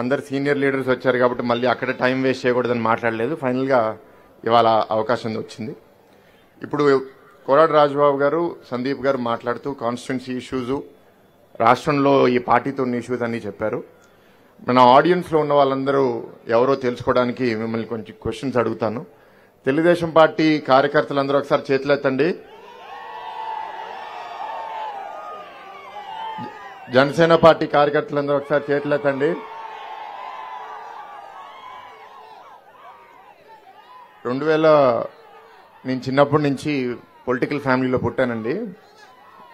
అందరు సీనియర్ లీడర్స్ వచ్చారు కాబట్టి మళ్ళీ అక్కడ టైం వేస్ట్ చేయకూడదని మాట్లాడలేదు. ఫైనల్గా ఇవాళ అవకాశం వచ్చింది. ఇప్పుడు కోరాడ రాజబాబు గారు, సందీప్ గారు మాట్లాడుతూ కాన్స్టిట్యున్సీ ఇష్యూస్, రాష్ట్రంలో ఈ పార్టీతో ఉన్న ఇష్యూస్ అన్నీ చెప్పారు. మన ఆడియన్స్లో ఉన్న వాళ్ళందరూ ఎవరో తెలుసుకోవడానికి మిమ్మల్ని కొంచెం క్వశ్చన్స్ అడుగుతాను. తెలుగుదేశం పార్టీ కార్యకర్తలందరూ ఒకసారి చేతులెత్తండి. జనసేన పార్టీ కార్యకర్తలందరూ ఒకసారి చేతులెత్తండి. 2000 నేను చిన్నప్పటి నుంచి పొలిటికల్ ఫ్యామిలీలో పుట్టానండి.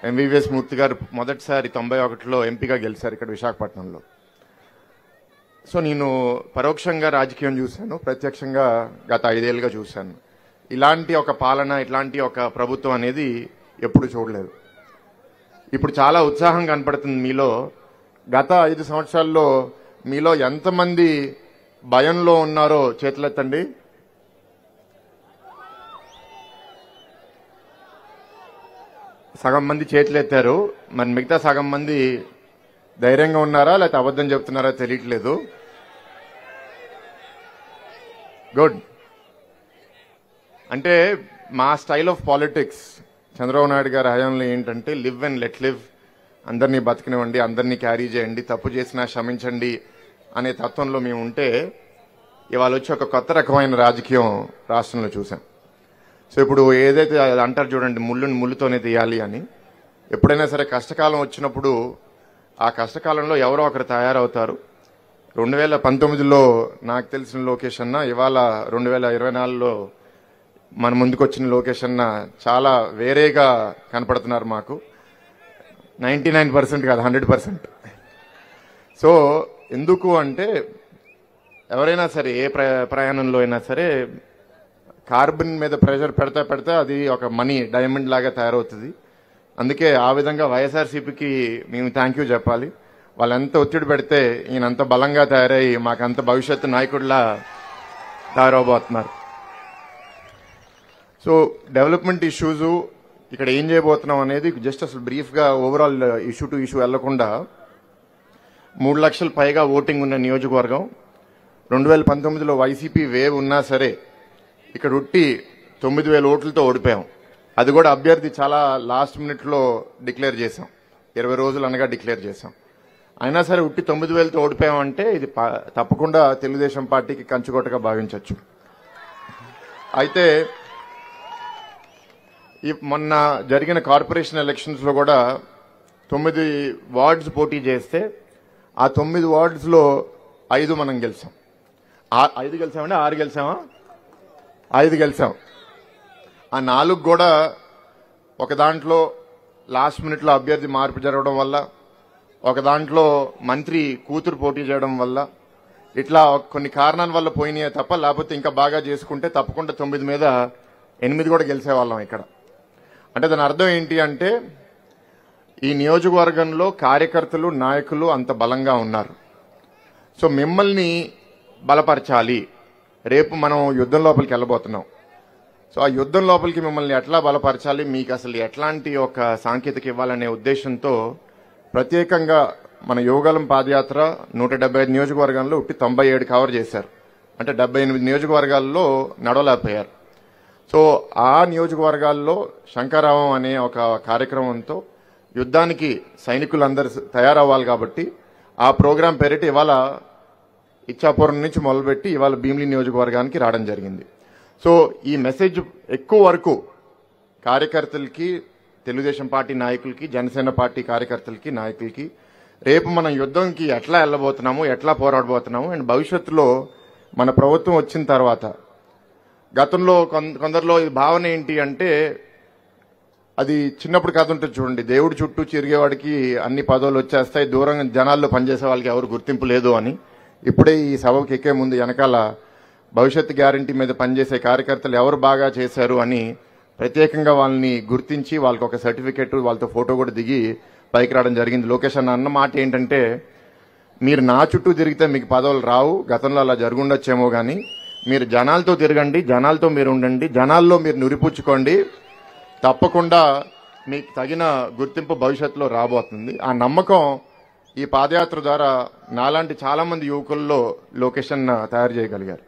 ఎంవీవీఎస్ మూర్తి గారు మొదటిసారి 91లో ఎంపీగా గెలిచారు ఇక్కడ విశాఖపట్నంలో. సో నేను పరోక్షంగా రాజకీయం చూశాను, ప్రత్యక్షంగా గత 5 ఏళ్ళుగా చూశాను. ఇలాంటి ఒక పాలన, ఇట్లాంటి ఒక ప్రభుత్వం అనేది ఎప్పుడు చూడలేదు. ఇప్పుడు చాలా ఉత్సాహం కనపడుతుంది మీలో. గత 5 సంవత్సరాల్లో మీలో ఎంతమంది భయంలో ఉన్నారో చేతులెత్తండి. సగం మంది చేతులెత్తారు. మరి మిగతా సగం మంది ధైర్యంగా ఉన్నారా లేకపోతే అబద్ధం చెప్తున్నారా తెలియట్లేదు. గుడ్. అంటే మా style of politics Chandrababu Naidu గారి హయాంలో ఏంటంటే లివ్ అండ్ లెట్ లివ్, అందరినీ బతికినివ్వండి, అందరినీ క్యారీ చేయండి, తప్పు చేసినా క్షమించండి అనే తత్వంలో మేము ఉంటే ఇవాళ వచ్చి ఒక కొత్త రకమైన రాజకీయం రాష్ట్రంలో చూసాం. సో ఇప్పుడు ఏదైతే అంటారు చూడండి, ముళ్ళుని ముళ్ళుతోనే తీయాలి అని, ఎప్పుడైనా సరే కష్టకాలం వచ్చినప్పుడు ఆ కష్టకాలంలో ఎవరో ఒకరు తయారవుతారు. 2019లో నాకు తెలిసిన లోకేష్ అన్న, ఇవాళ 2024లో మన ముందుకు వచ్చిన లోకేష్ అన్న చాలా వేరేగా కనపడుతున్నారు మాకు. 99% కాదు, 100%. సో ఎందుకు అంటే ఎవరైనా సరే ఏ ప్రయాణంలో అయినా సరే కార్బన్ మీద ప్రెషర్ పెడితే అది ఒక మనీ డైమండ్ లాగా తయారవుతుంది. అందుకే ఆ విధంగా వైఎస్ఆర్సీపీకి మేము థ్యాంక్ యూ చెప్పాలి. వాళ్ళు ఎంత ఒత్తిడి పెడితే ఈయన అంత బలంగా తయారై మాకంత భవిష్యత్తు నాయకుడిలా తయారవబోతున్నారు. సో డెవలప్మెంట్ ఇష్యూస్ ఇక్కడ ఏం చేయబోతున్నాం అనేది జస్ట్ అసలు బ్రీఫ్గా ఓవరాల్ ఇష్యూ టు ఇష్యూ వెళ్లకుండా 3 లక్షల పైగా ఓటింగ్ ఉన్న నియోజకవర్గం. 2019లో వైసీపీ వేవ్ ఉన్నా సరే ఇక్కడ ఉట్టి 9,000 ఓట్లతో ఓడిపోయాం. అది కూడా అభ్యర్థి చాలా లాస్ట్ మినిట్లో డిక్లేర్ చేశాం, 20 రోజులు అనగా డిక్లేర్ చేశాం. అయినా సరే ఉట్టి 9,000తో ఓడిపోయామంటే ఇది తప్పకుండా తెలుగుదేశం పార్టీకి కంచుకోటగా భావించవచ్చు. అయితే మొన్న జరిగిన కార్పొరేషన్ ఎలక్షన్స్ లో కూడా 9 వార్డ్స్ పోటీ చేస్తే ఆ 9 వార్డ్స్ లో 5 మనం గెలిచాం. 5 గెలిచామంటే 6 గెలిచామా? 5 గెలిచాం. ఆ 4 కూడా ఒక దాంట్లో లాస్ట్ మినిట్ లో అభ్యర్థి మార్పు జరగడం వల్ల, ఒక దాంట్లో మంత్రి కూతురు పోటీ చేయడం వల్ల, ఇట్లా కొన్ని కారణాల వల్ల పోయినాయే తప్ప లేకపోతే ఇంకా బాగా చేసుకుంటే తప్పకుండా 9 మీద 8 కూడా గెలిచేవాళ్ళం ఇక్కడ. అంటే దాని అర్థం ఏంటి అంటే ఈ నియోజకవర్గంలో కార్యకర్తలు నాయకులు అంత బలంగా ఉన్నారు. సో మిమ్మల్ని బలపరచాలి. రేపు మనం యుద్ధం లోపలికి వెళ్ళబోతున్నాం. సో ఆ యుద్ధం లోపలికి మిమ్మల్ని ఎట్లా బలపరచాలి, మీకు అసలు ఎట్లాంటి ఒక సాంకేతిక ఇవ్వాలనే ఉద్దేశంతో ప్రత్యేకంగా మన యువగలం పాదయాత్ర 175 నియోజకవర్గాల్లో 97 కవర్ చేశారు. అంటే 78 నియోజకవర్గాల్లో నడవలేకపోయారు. సో ఆ నియోజకవర్గాల్లో శంకరావం అనే ఒక కార్యక్రమంతో యుద్ధానికి సైనికులందరూ తయారవ్వాలి కాబట్టి ఆ ప్రోగ్రాం పేరిట ఇవాళ ఇచ్చాపురం నుంచి మొదలుపెట్టి ఇవాళ భీమిలి నియోజకవర్గానికి రావడం జరిగింది. సో ఈ మెసేజ్ ఎక్కువ వరకు కార్యకర్తలకి, తెలుగుదేశం పార్టీ నాయకులకి, జనసేన పార్టీ కార్యకర్తలకి, నాయకులకి రేపు మనం యుద్ధంకి ఎట్లా వెళ్ళబోతున్నాము, ఎట్లా పోరాడబోతున్నాము, అండ్ భవిష్యత్తులో మన ప్రభుత్వం వచ్చిన తర్వాత గతంలో కొందరిలో ఈ భావన ఏంటి అంటే అది చిన్నప్పుడు కథ ఉంటుంది చూడండి, దేవుడి చుట్టూ తిరిగేవాడికి అన్ని పదవులు వచ్చేస్తాయి, దూరంగా జనాల్లో పనిచేసే వాళ్ళకి ఎవరు గుర్తింపు లేదు అని. ఇప్పుడే ఈ సభకు ఎక్కే ముందు వెనకాల భవిష్యత్ గ్యారంటీ మీద పనిచేసే కార్యకర్తలు ఎవరు బాగా చేశారు అని ప్రత్యేకంగా వాళ్ళని గుర్తించి వాళ్ళకి ఒక సర్టిఫికెట్, వాళ్ళతో ఫోటో కూడా దిగి పైకి రావడం జరిగింది. లోకేష్ అన్న మాట ఏంటంటే మీరు నా చుట్టూ తిరిగితే మీకు పదవులు రావు, గతంలో అలా జరుగుండొచ్చేమో కానీ మీరు జనాలతో తిరగండి, జనాలతో మీరు ఉండండి, జనాల్లో మీరు నురిపుచ్చుకోండి, తప్పకుండా మీకు తగిన గుర్తింపు భవిష్యత్తులో రాబోతుంది. ఆ నమ్మకం ఈ పాదయాత్ర ద్వారా నాలాంటి చాలా మంది యువకుల్లో లోకేష్ అన్న తయారు చేయగలిగారు.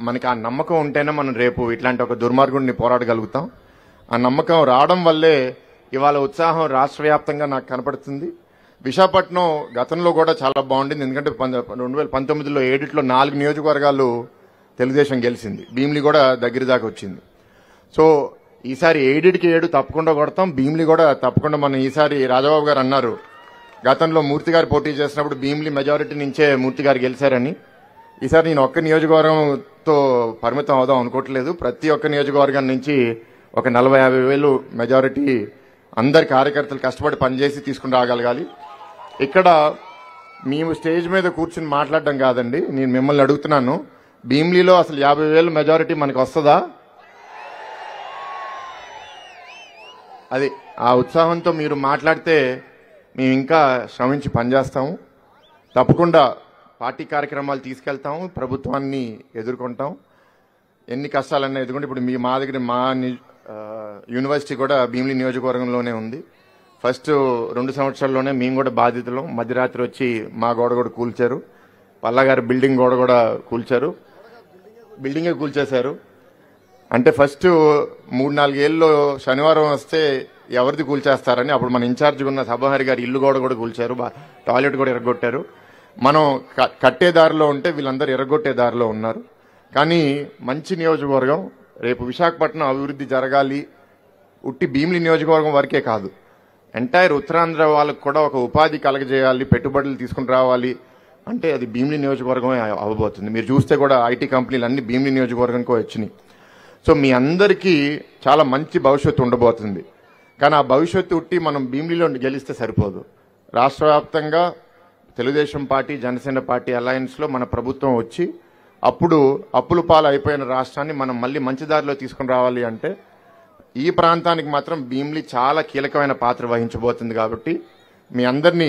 మనకి ఆ నమ్మకం ఉంటేనే మనం రేపు ఇట్లాంటి ఒక దుర్మార్గుడిని పోరాడగలుగుతాం. ఆ నమ్మకం రావడం వల్లే ఇవాళ ఉత్సాహం రాష్ట్ర వ్యాప్తంగా నాకు కనపడుతుంది. విశాఖపట్నం గతంలో కూడా చాలా బాగుండింది, ఎందుకంటే 2019లో 7 4 నియోజకవర్గాలు తెలుగుదేశం గెలిచింది, భీమిలి కూడా దగ్గర దాకా వచ్చింది. సో ఈసారి 7 తప్పకుండా కొడతాం, భీమిలి కూడా తప్పకుండా. మనం ఈసారి రాజబాబు గారు అన్నారు గతంలో మూర్తి గారు పోటీ చేసినప్పుడు భీమిలి మెజారిటీ నుంచే మూర్తి గారు గెలిచారని. ఈసారి నేను ఒక్క నియోజకవర్గంతో పరిమితం అవుదాం అనుకోవట్లేదు, ప్రతి ఒక్క నియోజకవర్గం నుంచి ఒక 40-50 వేలు మెజారిటీ అందరి కార్యకర్తలు కష్టపడి పనిచేసి తీసుకుని రాగలగాలి. ఇక్కడ మేము స్టేజ్ మీద కూర్చుని మాట్లాడడం కాదండి, నేను మిమ్మల్ని అడుగుతున్నాను, భీమిలిలో అసలు 50,000 మెజారిటీ మనకు వస్తుందా? అది ఆ ఉత్సాహంతో మీరు మాట్లాడితే మేము ఇంకా శ్రమించి పనిచేస్తాము, తప్పకుండా పార్టీ కార్యక్రమాలు తీసుకెళ్తాము, ప్రభుత్వాన్ని ఎదుర్కొంటాం, ఎన్ని కష్టాలన్నా ఎదుర్కొంటే. ఇప్పుడు మా దగ్గర మా యూనివర్సిటీ కూడా భీమిలి నియోజకవర్గంలోనే ఉంది. ఫస్ట్ 2 సంవత్సరాల్లోనే మేము కూడా బాధితులం. మధ్యరాత్రి వచ్చి మా గోడ కూడా కూల్చారు, పల్లాగారి బిల్డింగ్ గోడ కూడా కూల్చారు, బిల్డింగే కూల్చేశారు. అంటే ఫస్ట్ 3-4 ఏళ్ళలో శనివారం వస్తే ఎవరిది కూల్చేస్తారని అప్పుడు మన ఇన్ఛార్జిగా ఉన్న సభహరి గారి ఇల్లు గోడ కూడా కూల్చారు, టాయిలెట్ కూడా ఎరగొట్టారు. మనం కట్టే దారిలో ఉంటే వీళ్ళందరూ ఎరగొట్టే దారిలో ఉన్నారు. కానీ మంచి నియోజకవర్గం, రేపు విశాఖపట్నం అభివృద్ధి జరగాలి, ఉట్టి భీమిలి నియోజకవర్గం వరకే కాదు, ఎంటైర్ ఉత్తరాంధ్ర వాళ్ళకు కూడా ఒక ఉపాధి కలగజేయాలి, పెట్టుబడులు తీసుకుని రావాలి అంటే అది భీమిలి నియోజకవర్గమే అవ్వబోతుంది. మీరు చూస్తే కూడా ఐటీ కంపెనీలు అన్ని భీమిలి నియోజకవర్గానికి వచ్చినాయి. సో మీ అందరికీ చాలా మంచి భవిష్యత్తు ఉండబోతుంది. కానీ ఆ భవిష్యత్తు ఉట్టి మనం భీమిలిలో గెలిస్తే సరిపోదు. రాష్ట్ర వ్యాప్తంగా తెలుగుదేశం పార్టీ, జనసేన పార్టీ అలయన్స్లో మన ప్రభుత్వం వచ్చి అప్పుడు అప్పుల పాలు అయిపోయిన రాష్ట్రాన్ని మనం మళ్ళీ మంచి దారిలో తీసుకుని రావాలి అంటే ఈ ప్రాంతానికి మాత్రం భీమిలి చాలా కీలకమైన పాత్ర వహించబోతుంది. కాబట్టి మీ అందరినీ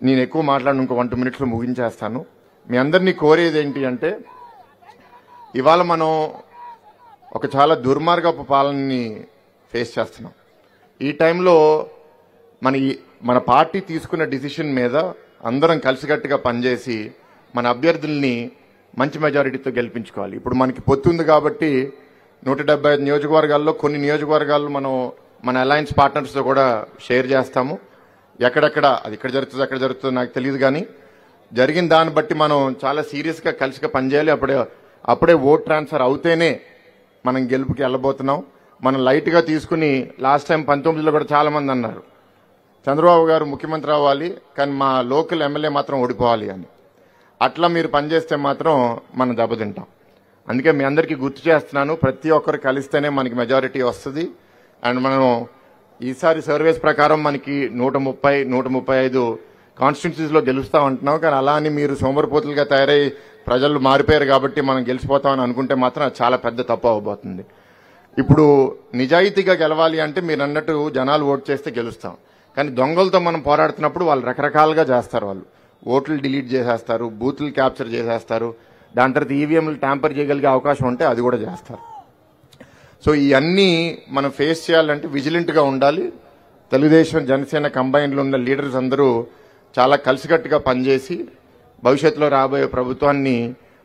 నేను ఎక్కువ మాట్లాడిన ఇంకో 1-2 minutes ముగించేస్తాను. మీ అందరినీ కోరేది ఏంటి అంటే ఇవాళ మనం ఒక చాలా దుర్మార్గపు పాలనని ఫేస్ చేస్తున్నాం. ఈ టైంలో మన పార్టీ తీసుకున్న డిసిషన్ మీద అందరం కలిసికట్టుగా పనిచేసి మన అభ్యర్థుల్ని మంచి మెజారిటీతో గెలిపించుకోవాలి. ఇప్పుడు మనకి పొత్తుంది కాబట్టి 175 నియోజకవర్గాల్లో కొన్ని నియోజకవర్గాల్లో మనం మన అలయన్స్ పార్ట్నర్స్తో కూడా షేర్ చేస్తాము. ఎక్కడెక్కడ అది ఇక్కడ జరుగుతుందో ఎక్కడ జరుగుతుందో నాకు తెలియదు, కానీ జరిగిన దాన్ని బట్టి మనం చాలా సీరియస్గా కలిసిగా పనిచేయాలి. అప్పుడే ఓట్ ట్రాన్స్ఫర్ అవుతేనే మనం గెలుపుకి వెళ్ళబోతున్నాం. మనం లైట్గా తీసుకుని లాస్ట్ టైం 19లో కూడా చాలా మంది అన్నారు చంద్రబాబు గారు ముఖ్యమంత్రి అవ్వాలి కానీ మా లోకల్ ఎమ్మెల్యే మాత్రం ఓడిపోవాలి అని. అట్లా మీరు పనిచేస్తే మాత్రం మనం దెబ్బతింటాం. అందుకే మీ అందరికీ గుర్తు చేస్తున్నాను, ప్రతి ఒక్కరు కలిస్తేనే మనకి మెజారిటీ వస్తుంది. అండ్ మనం ఈసారి సర్వేస్ ప్రకారం మనకి 130-135 కాన్స్టిట్యున్సీస్లో గెలుస్తామంటున్నాం. కానీ అలా అని మీరు సోమరిపోతులుగా తయారై ప్రజలు మారిపోయారు కాబట్టి మనం గెలిచిపోతామని అనుకుంటే మాత్రం అది చాలా పెద్ద తప్పు అవబోతుంది. ఇప్పుడు నిజాయితీగా గెలవాలి అంటే మీరు అన్నట్టు జనాలు ఓటు చేస్తే గెలుస్తాం. కానీ దొంగలతో మనం పోరాడుతున్నప్పుడు వాళ్ళు రకరకాలుగా చేస్తారు. వాళ్ళు ఓట్లు డిలీట్ చేసేస్తారు, బూతులు క్యాప్చర్ చేసేస్తారు, దాని తర్వాత ఈవీఎంలు ట్యాంపర్ చేయగలిగే అవకాశం ఉంటే అది కూడా చేస్తారు. సో ఇవన్నీ మనం ఫేస్ చేయాలంటే విజిలెంట్గా ఉండాలి. తెలుగుదేశం, జనసేన కంబైన్లో ఉన్న లీడర్స్ అందరూ చాలా కలిసికట్టుగా పనిచేసి భవిష్యత్తులో రాబోయే ప్రభుత్వాన్ని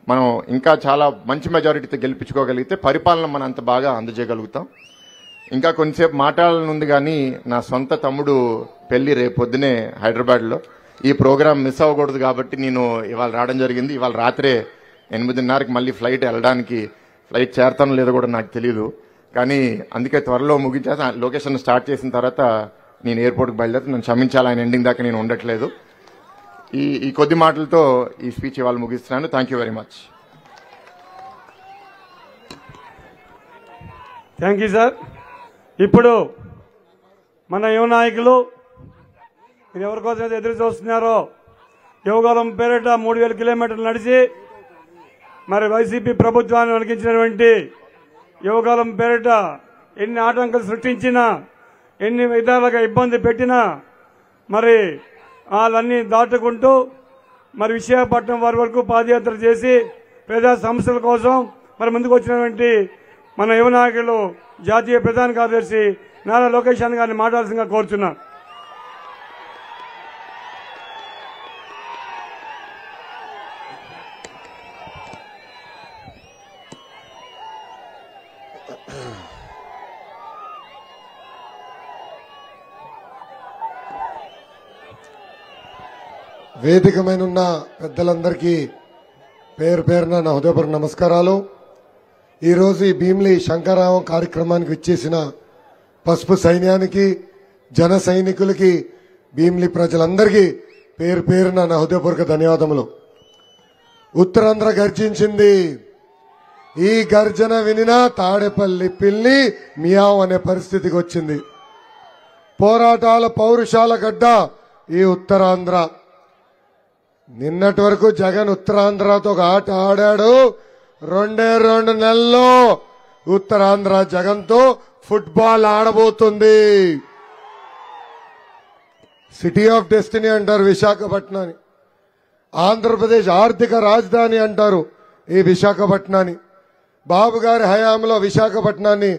మనం ఇంకా చాలా మంచి మెజారిటీతో గెలిపించుకోగలిగితే పరిపాలన మనం అంత బాగా అందజేయగలుగుతాం. ఇంకా కొంచెంసేపు మాట్లాడాలనుంది కానీ నా సొంత తమ్ముడు పెళ్లి రేపు పొద్దునే హైదరాబాద్లో. ఈ ప్రోగ్రాం మిస్ అవ్వకూడదు కాబట్టి నేను ఇవాళ రావడం జరిగింది. ఇవాళ రాత్రే 8:30కి మళ్ళీ ఫ్లైట్ వెళ్ళడానికి, ఫ్లైట్ చేరతానో లేదో కూడా నాకు తెలియదు. కానీ అందుకే త్వరలో ముగించేసి లొకేషన్ స్టార్ట్ చేసిన తర్వాత నేను ఎయిర్పోర్ట్కి బయలుదేరి నన్ను క్షమించాలి, ఆయన ఎండింగ్ దాకా నేను ఉండట్లేదు. ఈ కొద్ది మాటలతో ఈ స్పీచ్ ఇవాళ ముగిస్తున్నాను. Thank you very much. Thank you sir. ఇప్పుడు మన యువ నాయకులు మీరు ఎవరి కోసం ఎదురు చూస్తున్నారో యువగలం పేరిట 3000 కిలోమీటర్లు నడిచి మరి వైసీపీ ప్రభుత్వాన్ని వణికించినటువంటి యువగలం పేరిట ఎన్ని ఆటంకాలు సృష్టించినా, ఎన్ని విధాలుగా ఇబ్బంది పెట్టినా మరి వాళ్ళన్నీ దాటుకుంటూ మరి విశాఖపట్నం వారి వరకు పాదయాత్ర చేసి ప్రజా సమస్యల కోసం మరి ముందుకు వచ్చినటువంటి మన యువ నాయకులు జాతీయ ప్రధాన కార్యదర్శి నారా లోకేష్ అన్న గారిని మాట్లాడాల్సిందిగా కోరుచున్నా. వేదిక మీద ఉన్న పెద్దలందరికీ పేరు పేరున నా హృదయపూర్వక నమస్కారాలు. ఈరోజు ఈ భీమిలి శంకరరావం కార్యక్రమానికి వచ్చేసిన పసుపు సైన్యానికి, జన సైనికులకి, భీమిలి ప్రజలందరికీ పేరు పేరున నా హృదయపూర్వక ధన్యవాదములు. ఉత్తరాంధ్ర గర్జించింది. ఈ గర్జన వినినా తాడేపల్లి పిల్లి మియావ్ అనే పరిస్థితికి వచ్చింది. పోరాటాల పౌరుషాల గడ్డ ఈ ఉత్తరాంధ్ర. నిన్నటి వరకు జగన్ ఉత్తరాంధ్రతో ఒక ఆట ఆడాడు. 2 నెలల్లో ఉత్తరాంధ్ర జగన్తో ఫుట్బాల్ ఆడబోతుంది. సిటీ ఆఫ్ డెస్టినీ అంటారు విశాఖపట్నాన్ని. ఆంధ్రప్రదేశ్ ఆర్థిక రాజధాని అంటారు ఈ విశాఖపట్నాన్ని. బాబు గారి హయాంలో విశాఖపట్నాన్ని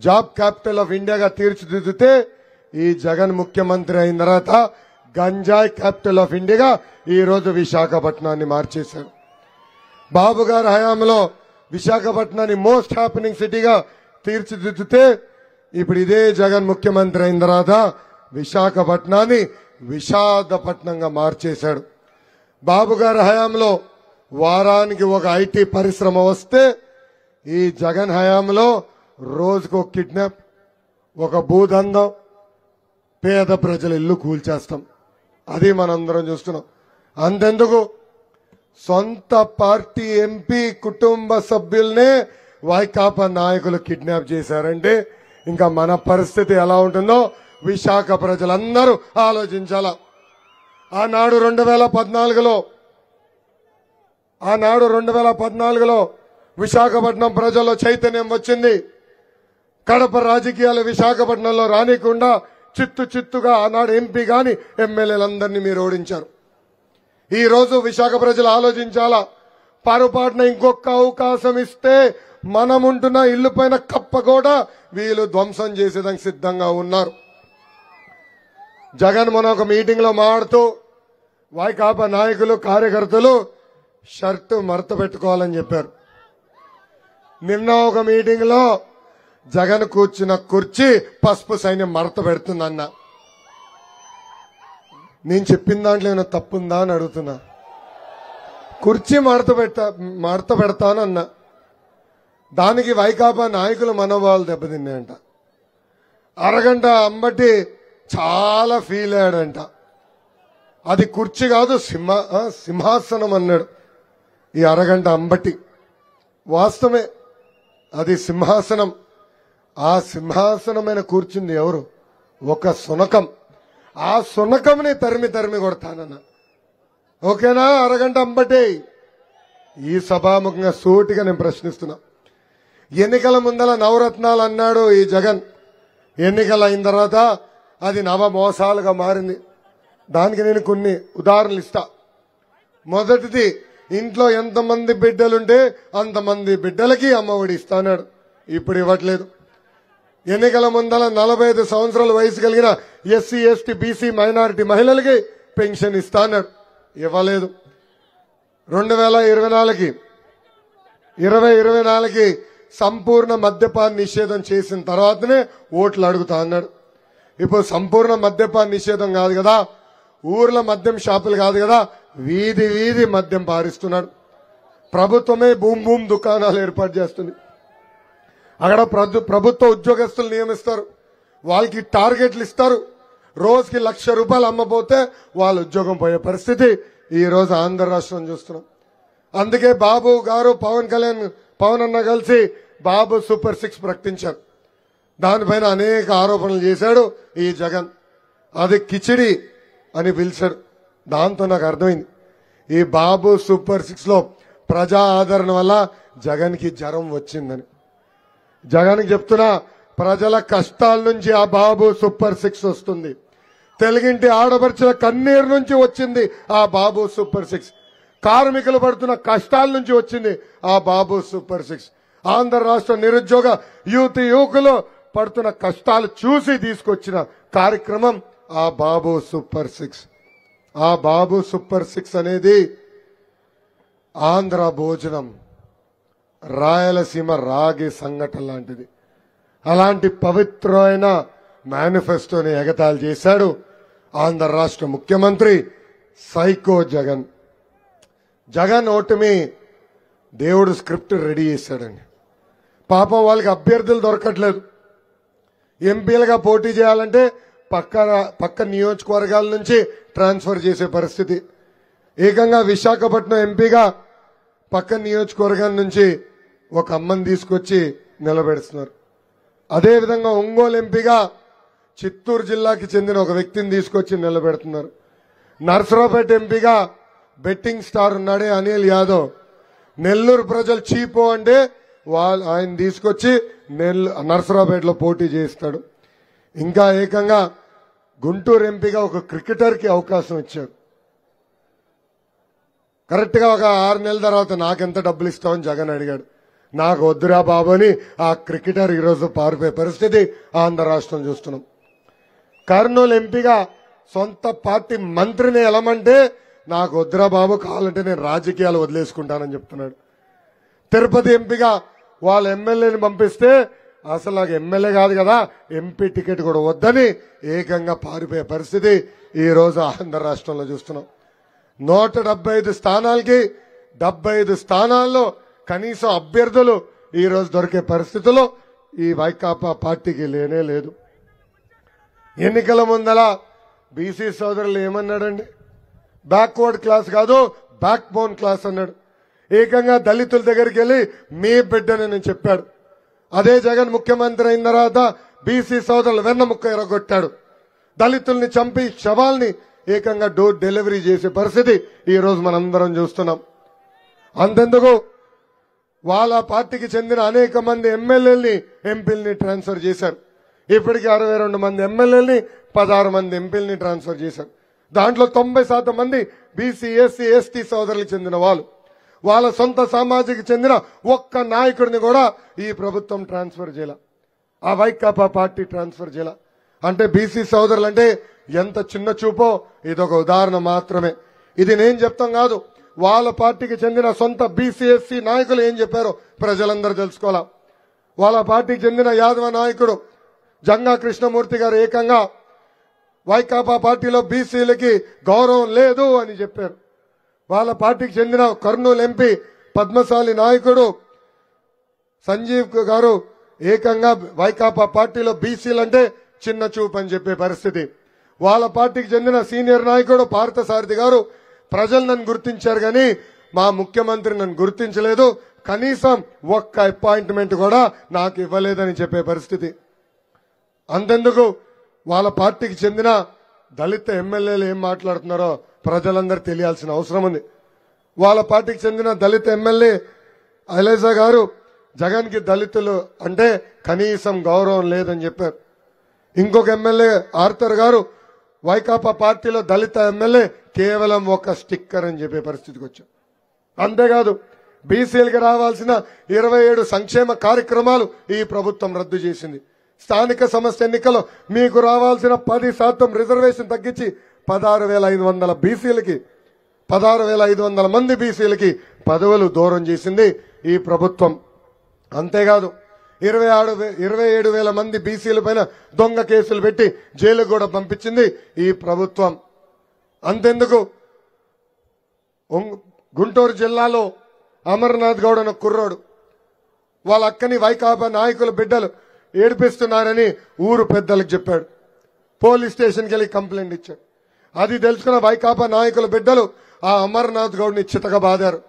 జాబ్ క్యాపిటల్ ఆఫ్ ఇండియాగా తీర్చిదిద్దితే ఈ జగన్ ముఖ్యమంత్రి అయిన తర్వాత గంజాయి క్యాపిటల్ ఆఫ్ ఇండియాగా ఈ రోజు విశాఖపట్నాన్ని మార్చేశారు. బాబు గారి హయాంలో విశాఖపట్నాన్ని మోస్ట్ హ్యాపెనింగ్ సిటీగా తీర్చిదిద్దితే ఇప్పుడు ఇదే జగన్ ముఖ్యమంత్రి అయిన తర్వాత విశాఖపట్నాన్ని విషాదపట్నంగా మార్చేశాడు. బాబు గారి హయాంలో వారానికి ఒక ఐటీ పరిశ్రమ వస్తే ఈ జగన్ హయాంలో రోజుకు కిడ్నాప్, ఒక భూదందం, పేద ప్రజల ఇల్లు కూల్చేస్తాం. అది మనందరం చూస్తున్నాం. అంతెందుకు, సొంత పార్టీ ఎంపీ కుటుంబ సభ్యుల్నే వైకాపా నాయకులు కిడ్నాప్ చేశారంటే ఇంకా మన పరిస్థితి ఎలా ఉంటుందో విశాఖ ప్రజలందరూ ఆలోచించాల. ఆనాడు 2014లో విశాఖపట్నం ప్రజల్లో చైతన్యం వచ్చింది. కడప రాజకీయాలు విశాఖపట్నంలో రానికుండా చిత్తుగా ఆనాడు ఎంపీ గాని ఎమ్మెల్యేలందరినీ మీరు ఓడించారు. ఈ రోజు విశాఖ ప్రజలు ఆలోచించాలా. పొరపాటున ఇంకొక అవకాశం ఇస్తే మనముంటున్న ఇల్లు పైన కప్ప కూడా వీళ్ళు ధ్వంసం చేసేదానికి సిద్ధంగా ఉన్నారు. జగన్ మన ఒక మీటింగ్ లో మాట్లాడుతూ వైకాపా నాయకులు కార్యకర్తలు షర్టు మడత పెట్టుకోవాలని చెప్పారు. నిన్న ఒక మీటింగ్ లో జగన్ కూర్చున్న కుర్చీ పసుపు సైన్యం మడత పెడుతుందన్న. నేను చెప్పిన దాంట్లో ఏమైనా తప్పుందా అని అడుగుతున్నా. కుర్చీ మడత పెడతానన్న దానికి వైకాపా నాయకులు మనోభావాలు దెబ్బతిన్నాయంట. అరగంట అంబటి చాలా ఫీల్ అయ్యాడంట. అది కుర్చీ కాదు సింహాసనం అన్నాడు ఈ అరగంట అంబటి. వాస్తవమే, అది సింహాసనం. ఆ సింహాసనమైన కూర్చుంది ఎవరు? ఒక శునకం. ఆ శునకంని తరిమి కొడతానన్న. ఓకేనా? అరగంట అంబటి. ఈ సభాముఖంగా సూటిగా నేను ప్రశ్నిస్తున్నా. ఎన్నికల ముందల నవరత్నాలు అన్నాడు ఈ జగన్. ఎన్నికలు అయిన తర్వాత అది నవ మోసాలుగా మారింది. దానికి నేను కొన్ని ఉదాహరణలు ఇస్తా. మొదటిది, ఇంట్లో ఎంతమంది బిడ్డలుంటే అంతమంది బిడ్డలకి అమ్మఒడి ఇస్తాడు. ఇప్పుడు ఇవ్వట్లేదు. ఎన్నికల ముందల 45 సంవత్సరాల వయసు కలిగిన ఎస్సీ ఎస్టీ బీసీ మైనారిటీ మహిళలకి పెన్షన్ ఇస్తాడు. ఇవ్వలేదు. 2024కి సంపూర్ణ మద్యపాన నిషేధం చేసిన తర్వాతనే ఓట్లు అడుగుతా అన్నాడు. ఇప్పుడు సంపూర్ణ మద్యపాన నిషేధం కాదు కదా, ఊర్ల మద్యం షాపులు కాదు కదా, వీధి మద్యం పారిస్తున్నాడు. ప్రభుత్వమే భూమ్ దుకాణాలు ఏర్పాటు చేస్తుంది. అక్కడ ప్రభుత్వ ఉద్యోగస్తులు నియమిస్తారు. వాళ్ళకి టార్గెట్లు ఇస్తారు. రోజుకి ₹1,00,000 అమ్మపోతే వాళ్ళ ఉద్యోగం పోయే పరిస్థితి ఈ రోజు ఆంధ్ర రాష్ట్రం చూస్తున్నాం. అందుకే బాబు గారు పవన్ అన్న కలిసి బాబు సూపర్ 6 ప్రకటించారు. దానిపైన అనేక ఆరోపణలు చేశాడు ఈ జగన్. అది కిచిడి అని పిలిచాడు. దాంతో నాకు అర్థమైంది ఈ బాబు సూపర్ 6 లో ప్రజా ఆదరణ వల్ల జగన్ కి జ్వరం వచ్చిందని. జగన్ కి చెప్తున్నా, ప్రజల కష్టాల నుంచి ఆ బాబు సూపర్ 6 వస్తుంది. తెలుగింటి ఆడపడుచుల కన్నీరు నుంచి వచ్చింది ఆ బాబు సూపర్ 6. కార్మికులు పడుతున్న కష్టాల నుంచి వచ్చింది ఆ బాబు సూపర్ 6. ఆంధ్ర రాష్ట్ర నిరుద్యోగ యువకులు పడుతున్న కష్టాలు చూసి తీసుకొచ్చిన కార్యక్రమం ఆ బాబు సూపర్ 6. ఆ బాబు సూపర్ 6 అనేది ఆంధ్ర భోజనం, రాయలసీమ రాగి సంఘటన లాంటిది. అలాంటి పవిత్రమైన మేనిఫెస్టోని ఎగతాళి చేశాడు ఆంధ్ర రాష్ట్ర ముఖ్యమంత్రి సైకో జగన్. జగన్ ఓటమి దేవుడు స్క్రిప్ట్ రెడీ చేశాడండి. పాపం వాళ్ళకి అభ్యర్థులు దొరకట్లేదు. ఎంపీలుగా పోటీ చేయాలంటే పక్క నియోజకవర్గాల నుంచి ట్రాన్స్ఫర్ చేసే పరిస్థితి. ఏకంగా విశాఖపట్నం ఎంపీగా పక్క నియోజకవర్గం నుంచి ఒక అమ్మని తీసుకొచ్చి నిలబెడుతున్నారు. అదేవిధంగా ఒంగోలు ఎంపీగా చిత్తూరు జిల్లాకి చెందిన ఒక వ్యక్తిని తీసుకొచ్చి నిలబెడుతున్నారు. నర్సరావుపేట ఎంపీగా బెట్టింగ్ స్టార్ ఉన్నాడే అనిల్ యాదవ్, నెల్లూరు ప్రజలు చీపో అంటే ఆయన తీసుకొచ్చి నర్సరావుపేటలో పోటీ చేస్తాడు. ఇంకా ఏకంగా గుంటూరు ఎంపీగా ఒక క్రికెటర్కి అవకాశం ఇచ్చారు. కరెక్ట్ గా ఒక 6 నెలల తర్వాత నాకెంత డబ్బులు ఇస్తామని జగన్ అడిగాడు. నాకు వద్దురా బాబు అని ఆ క్రికెటర్ ఈరోజు పారిపోయే పరిస్థితి ఆంధ్ర రాష్ట్రం చూస్తున్నాం. కర్నూలు ఎంపీగా సొంత పార్టీ మంత్రిని ఎలమంటే నాకు వద్దురా బాబు, కావాలంటే నేను రాజకీయాలు వదిలేసుకుంటానని చెప్తున్నాడు. తిరుపతి ఎంపీగా వాళ్ళ ఎమ్మెల్యేని పంపిస్తే అసలు నాకు ఎమ్మెల్యే కాదు కదా, ఎంపీ టికెట్ కూడా వద్దని ఏకంగా పారిపోయే పరిస్థితి ఈ రోజు ఆంధ్ర రాష్ట్రంలో చూస్తున్నాం. 175 స్థానాలకి 75 స్థానాల్లో కనీసం అభ్యర్థులు ఈ రోజు దొరికే పరిస్థితుల్లో ఈ వైకాపా పార్టీకి లేనే లేదు. ఎన్నికల ముందల బీసీ సోదరులు ఏమన్నాడండి? బ్యాక్వర్డ్ క్లాస్ కాదు, బ్యాక్ బోన్ క్లాస్ అన్నాడు. ఏకంగా దళితుల దగ్గరికి వెళ్ళి మీ బిడ్డని చెప్పాడు. అదే జగన్ ముఖ్యమంత్రి అయిన తర్వాత బీసీ సోదరులు వెన్నముక్క ఎరగొట్టాడు. దళితుల్ని చంపి శవాల్ని ఏకంగా డోర్ డెలివరీ చేసే పరిస్థితి ఈ రోజు మనందరం చూస్తున్నాం. అంతెందుకు వాళ్ళ పార్టీకి చెందిన అనేక మంది ఎమ్మెల్యేలని ఎంపీలని ట్రాన్స్ఫర్ చేశారు. ఇప్పటికీ 62 మంది ఎమ్మెల్యేలని 16 మంది ఎంపీలని ట్రాన్స్ఫర్ చేశారు. దాంట్లో 90% మంది బీసీ, ఎస్సీ, ఎస్టీ సోదరులకు చెందిన వాళ్ళు. వాళ్ళ సొంత సామాజిక చెందిన ఒక్క నాయకుడిని కూడా ఈ ప్రభుత్వం ట్రాన్స్ఫర్ చేయాల, ఆ వైకాపా పార్టీ ట్రాన్స్ఫర్ చేయాల. అంటే బీసీ సోదరులు అంటే ఎంత చిన్న చూపో ఇదొక ఉదాహరణ మాత్రమే. ఇది నేను చెప్తాం కాదు, వాళ్ళ పార్టీకి చెందిన సొంత బీసీ, ఎస్సీ నాయకులు ఏం చెప్పారో ప్రజలందరూ తెలుసుకోవాలా. వాళ్ళ పార్టీకి చెందిన యాదవ నాయకుడు జంగా కృష్ణమూర్తి గారు ఏకంగా వైకాపా పార్టీలో బీసీలకి గౌరవం లేదు అని చెప్పారు. వాళ్ళ పార్టీకి చెందిన కర్నూలు ఎంపీ పద్మశాలి నాయకుడు సంజీవ్ గారు ఏకంగా వైకాపా పార్టీలో బీసీలంటే చిన్న చూపు అని చెప్పే పరిస్థితి. వాళ్ళ పార్టీకి చెందిన సీనియర్ నాయకుడు పార్థసారథి గారు ప్రజలు నన్ను గుర్తించారు కానీ మా ముఖ్యమంత్రి నన్ను గుర్తించలేదు, కనీసం ఒక్క అపాయింట్మెంట్ కూడా నాకు ఇవ్వలేదని చెప్పే పరిస్థితి. అంతెందుకు వాళ్ళ పార్టీకి చెందిన దళిత ఎమ్మెల్యేలు ఏం మాట్లాడుతున్నారో ప్రజలందరూ తెలియాల్సిన అవసరం ఉంది. వాళ్ళ పార్టీకి చెందిన దళిత ఎమ్మెల్యే ఐలేజా గారు జగన్ కి దళితులు అంటే కనీసం గౌరవం లేదని చెప్పారు. ఇంకొక ఎమ్మెల్యే ఆర్థర్ గారు వైకాపా పార్టీలో దళిత ఎమ్మెల్యే కేవలం ఒక స్టిక్కర్ అని చెప్పే పరిస్థితికి వచ్చారు. అంతేకాదు బీసీలకు రావాల్సిన 27 సంక్షేమ కార్యక్రమాలు ఈ ప్రభుత్వం రద్దు చేసింది. స్థానిక సంస్థ ఎన్నికల్లో మీకు రావాల్సిన 10% రిజర్వేషన్ తగ్గించి 16,500 బీసీలకి 16,500 మంది బీసీలకి పదవులు దూరం చేసింది ఈ ప్రభుత్వం. అంతేకాదు 27,000 మంది బీసీల పైన దొంగ కేసులు పెట్టి జైలుకు కూడా పంపించింది ఈ ప్రభుత్వం. అంతెందుకు గుంటూరు జిల్లాలో అమర్నాథ్ గౌడ్ అన్న కుర్రోడు వాళ్ళ అక్కని వైకాపా నాయకుల బిడ్డలు ఏడిపిస్తున్నారని ఊరు పెద్దలకు చెప్పాడు. పోలీస్ స్టేషన్కి వెళ్ళి కంప్లైంట్ ఇచ్చాడు. అది తెలుసుకున్న వైకాపా నాయకుల బిడ్డలు ఆ అమర్నాథ్ గౌడ్ని చితక బాదారు.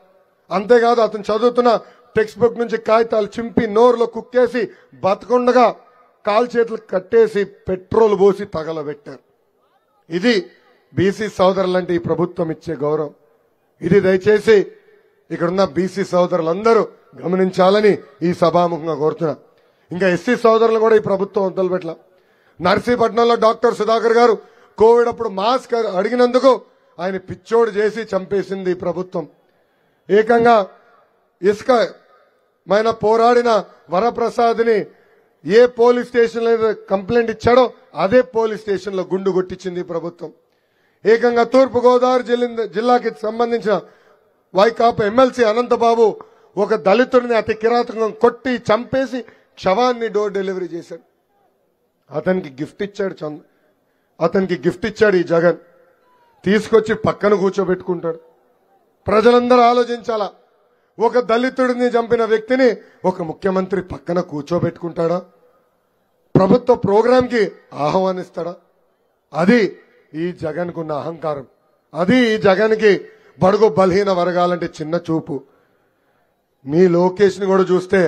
అంతేకాదు అతను చదువుతున్న టెక్స్ట్ బుక్ నుంచి కాగితాలు చింపి నోరులో కుక్కేసి బతకుండగా కాలు చేతులు కట్టేసి పెట్రోల్ పోసి తగలబెట్టారు. ఇది బీసీ సోదరులంటే ఈ ప్రభుత్వం ఇచ్చే గౌరవం. ఇది దయచేసి ఇక్కడున్న బీసీ సోదరులందరూ గమనించాలని ఈ సభాముఖంగా కోరుతున్నా. ఇంకా ఎస్సీ సోదరులు కూడా ఈ ప్రభుత్వం వదలబెట్ల. నర్సీపట్నంలో డాక్టర్ సుధాకర్ గారు కోవిడ్ అప్పుడు మాస్క్ అడిగినందుకు ఆయన పిచ్చోడు చేసి చంపేసింది ఈ ప్రభుత్వం. ఏకంగా ఇసుక మైన పోరాడిన వరప్రసాద్ని ఏ పోలీస్ స్టేషన్ లో కంప్లైంట్ ఇచ్చాడో అదే పోలీస్ స్టేషన్ లో గుండు కొట్టించింది ప్రభుత్వం. ఏకంగా తూర్పు గోదావరి జిల్లాకి సంబంధించిన వైకాపా ఎమ్మెల్సీ అనంతబాబు ఒక దళితుడిని అతి కిరాతకంగా కొట్టి చంపేసి శవాన్ని డోర్ డెలివరీ చేశాడు. అతనికి గిఫ్ట్ ఇచ్చాడు ఈ జగన్. తీసుకొచ్చి పక్కన కూర్చోబెట్టుకుంటాడు. ప్రజలందరూ ఆలోచించాలా, ఒక దళితుడిని చంపిన వ్యక్తిని ఒక ముఖ్యమంత్రి పక్కన కూర్చోబెట్టుకుంటాడా? ప్రభుత్వ ప్రోగ్రాంకి ఆహ్వానిస్తాడా? అది ఈ జగన్ కున్న అహంకారం. అది ఈ జగన్ కి బడుగు బలహీన వర్గాలంటే చిన్న చూపు. మీ లోకేష్ ని కూడా చూస్తే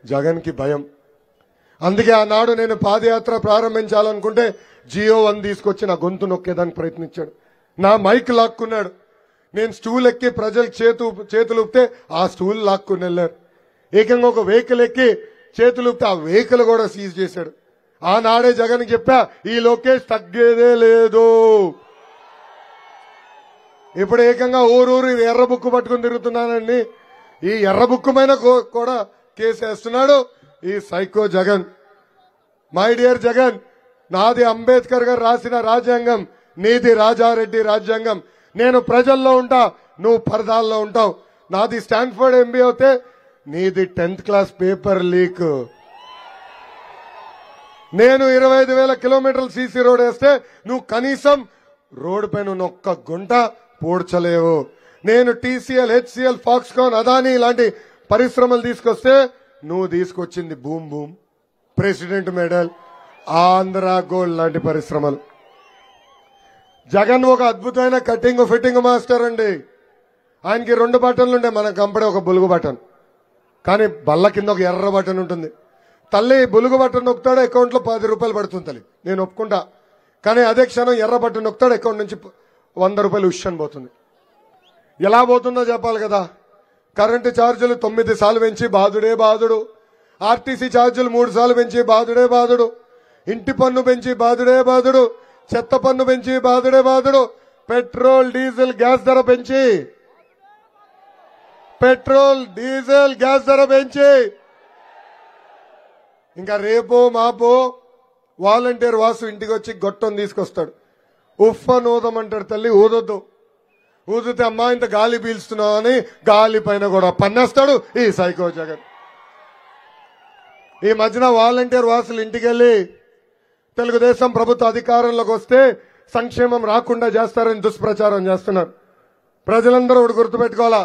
జగన్ కి భయం. అందుకే ఆనాడు నేను పాదయాత్ర ప్రారంభించాలనుకుంటే జియో 1 తీసుకొచ్చి నా గొంతు నొక్కేదానికి ప్రయత్నించాడు. నా మైక్ లాక్కున్నాడు. నేను స్టూల్ ఎక్కి ప్రజలకు చేతులు ఊపితే ఆ స్టూల్ లాక్కుని వెళ్ళారు. ఏకంగా ఒక వెహికల్ ఎక్కి చేతులు ఊపితే ఆ వెహికల్ కూడా సీజ్ చేశాడు. ఆనాడే జగన్ చెప్పా, ఈ లోకేష్ తగ్గేదే లేదు. ఇప్పుడు ఏకంగా ఊరూరు ఎర్ర బుక్కు పట్టుకుని తిరుగుతున్నానండి. ఈ ఎర్ర బుక్కు పైన కూడా కేసు వేస్తున్నాడు ఈ psycho Jagan. My dear Jagan, నాది అంబేద్కర్ గారు రాసిన రాజ్యాంగం, నీది రాజారెడ్డి రాజ్యాంగం. నేను ప్రజల్లో ఉంటా, నువ్వు పరదాల్లో ఉంటావు. నాది స్టాన్ఫర్డ్ ఎంబీ అవుతే నీది 10th క్లాస్ పేపర్ లీక్. నేను 25,000 కిలోమీటర్లు సీసీ రోడ్ వేస్తే నువ్వు కనీసం రోడ్డు పైన ఒక్క గుంట పూడ్చలేవు. నేను టీసీఎల్, హెచ్సిఎల్, ఫాక్స్కాన్, అదానీ ఇలాంటి పరిశ్రమలు తీసుకొస్తే నువ్వు తీసుకొచ్చింది boom boom, president medal, Andhra gold లాంటి పరిశ్రమలు. జగన్ ఒక అద్భుతమైన కటింగ్ ఫిట్టింగ్ మాస్టర్ అండి. ఆయనకి 2 బటన్లు ఉంటాయి, మన కంపెనీ ఒక బులుగు బటన్, కానీ బల్ల కింద ఒక ఎర్ర బటన్ ఉంటుంది. తల్లి బులుగు బటన్ నొక్కుతాడు, అకౌంట్లో 10 రూపాయలు పడుతుంది తల్లి, నేను ఒప్పుకుంటా. కానీ అదే క్షణం ఎర్ర బటన్ నొక్కుతాడు, అకౌంట్ నుంచి 100 రూపాయలు ఉష్షన్ పోతుంది. ఎలా పోతుందో చెప్పాలి కదా. కరెంటు ఛార్జీలు 9 సార్లు పెంచి బాధుడే బాధుడు, ఆర్టీసీ ఛార్జీలు 3 సార్లు పెంచి బాధుడే బాధుడు, ఇంటి పన్ను పెంచి బాధుడే బాధుడు, చెత్త పన్ను పెంచి బాధుడే బాధుడు, పెట్రోల్ డీజిల్ గ్యాస్ ధర పెంచి ఇంకా రేపో మాపో వాలంటీర్ వాసు ఇంటికి వచ్చి గొట్టం తీసుకొస్తాడు. ఉఫ్ అని ఊదమంటాడు. తల్లి ఊదొద్దు, ఊదితే అమ్మా ఇంత గాలి పీల్స్తున్నావు అని గాలి పైన కూడా పన్నేస్తాడు ఈ సైకో జగన్. ఈ మధ్యన వాలంటీర్ వాసులు ఇంటికెళ్లి తెలుగుదేశం ప్రభుత్వ అధికారంలోకి వస్తే సంక్షేమం రాకుండా చేస్తారని దుష్ప్రచారం చేస్తున్నారు. ప్రజలందరూ ఒకటి గుర్తుపెట్టుకోవాలా,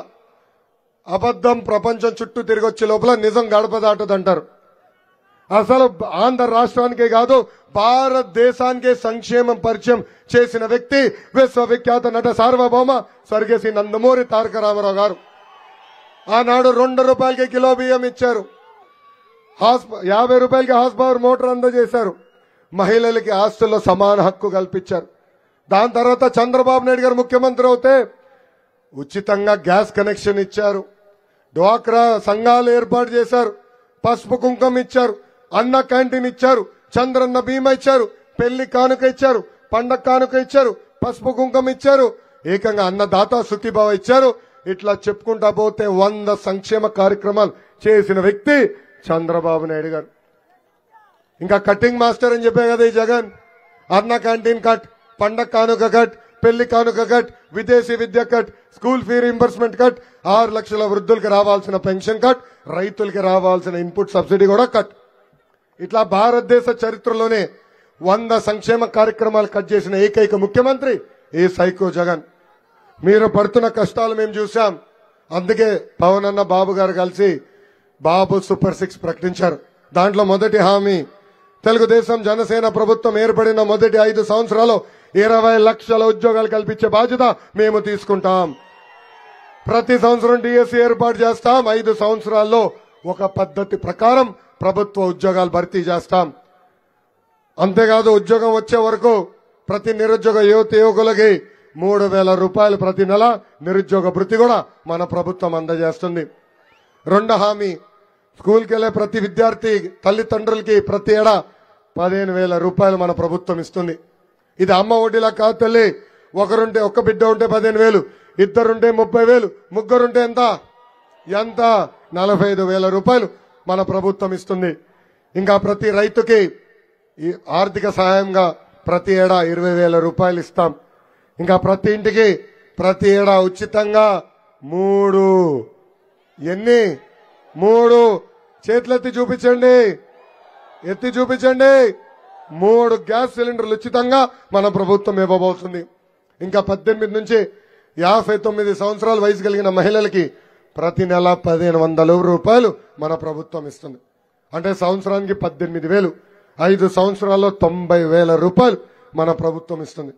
అబద్ధం ప్రపంచం చుట్టూ తిరిగి వచ్చే లోపల నిజం గడప దాటదంటారు. అసలు ఆంధ్ర రాష్ట్రానికే కాదు భారతదేశానికే సంక్షేమం పరిచయం చేసిన వ్యక్తి విశ్వవిఖ్యాత నట సార్వభౌమ స్వర్గీయ నందమూరి తారక రామారావు గారు. ఆనాడు 2 రూపాయలకి కిలో బియ్యం ఇచ్చారు, 50 రూపాయలకి హార్స్ పవర్ మోటార్ అందజేశారు, మహిళలకి ఆస్తుల్లో సమాన హక్కు కల్పించారు. దాని తర్వాత చంద్రబాబు నాయుడు గారు ముఖ్యమంత్రి అవుతే ఉచితంగా గ్యాస్ కనెక్షన్ ఇచ్చారు, డ్వాక్రా సంఘాలు ఏర్పాటు చేశారు, పసుపు కుంకం ఇచ్చారు, అన్న క్యాంటీన్ ఇచ్చారు, చంద్రన్న బీమా ఇచ్చారు, పెళ్లి కానుక ఇచ్చారు, పండగ కానుక ఇచ్చారు, పసుపు కుంకం ఇచ్చారు, ఏకంగా అన్నదాత సుఖీభావ ఇచ్చారు. ఇట్లా చెప్పుకుంటా పోతే 100 సంక్షేమ కార్యక్రమాలు చేసిన వ్యక్తి చంద్రబాబు నాయుడు గారు. ఇంకా కటింగ్ మాస్టర్ అని చెప్పే కదా ఈ జగన్. అన్న క్యాంటీన్ కట్, పండగ కానుక కట్, పెళ్లి కానుక కట్, విదేశీ విద్య cut, school fee reimbursement cut, 6 లక్షల వృద్ధులకి రావాల్సిన పెన్షన్ కట్, రైతులకి రావాల్సిన ఇన్పుట్ సబ్సిడీ కూడా కట్. ఇట్లా భారతదేశ చరిత్రలోనే 100 సంక్షేమ కార్యక్రమాలు కట్ చేసిన ఏకైక ముఖ్యమంత్రి ఈ సైకో జగన్. మీరు పడుతున్న కష్టాలు మేము చూసాం. అందుకే పవన్ అన్న బాబు గారు కలిసి బాబు సూపర్ 6 ప్రకటించారు. దాంట్లో మొదటి హామీ, తెలుగుదేశం జనసేన ప్రభుత్వం ఏర్పడిన మొదటి 5 సంవత్సరాలు 20 లక్షల ఉద్యోగాలు కల్పించే బాధ్యత మేము తీసుకుంటాం. ప్రతి సంవత్సరం డిఎస్సీ ఏర్పాటు చేస్తాం. 5 సంవత్సరాల్లో ఒక పద్ధతి ప్రకారం ప్రభుత్వ ఉద్యోగాలు భర్తీ చేస్తాం. అంతేకాదు ఉద్యోగం వచ్చే వరకు ప్రతి నిరుద్యోగ యువకులకి 3,000 రూపాయలు ప్రతి నెల నిరుద్యోగ భృతి కూడా మన ప్రభుత్వం అందజేస్తుంది. 2 హామీ, స్కూల్కి వెళ్లే ప్రతి విద్యార్థి తల్లిదండ్రులకి ప్రతి ఏడా 15,000 రూపాయలు మన ప్రభుత్వం ఇస్తుంది. ఇది అమ్మ ఒడిలా కాదు తల్లి. ఒక్క బిడ్డ ఉంటే 15,000, 2 ఉంటే 30,000, 3 ఉంటే ఎంత 45,000 రూపాయలు మన ప్రభుత్వం ఇస్తుంది. ఇంకా ప్రతి రైతుకి ఆర్థిక సహాయంగా ప్రతి ఏడా 20,000 రూపాయలు ఇస్తాం. ఇంకా ప్రతి ఇంటికి ప్రతి ఏడా ఉచితంగా 3 చేతులెత్తి చూపించండి, 3 గ్యాస్ సిలిండర్లు ఉచితంగా మన ప్రభుత్వం ఇవ్వబోతుంది. ఇంకా 18 నుంచి 59 సంవత్సరాల వయసు కలిగిన మహిళలకి ప్రతి నెల 1,500 రూపాయలు మన ప్రభుత్వం ఇస్తుంది. అంటే సంవత్సరానికి 18,000, 5 సంవత్సరాల్లో 90,000 రూపాయలు మన ప్రభుత్వం ఇస్తుంది.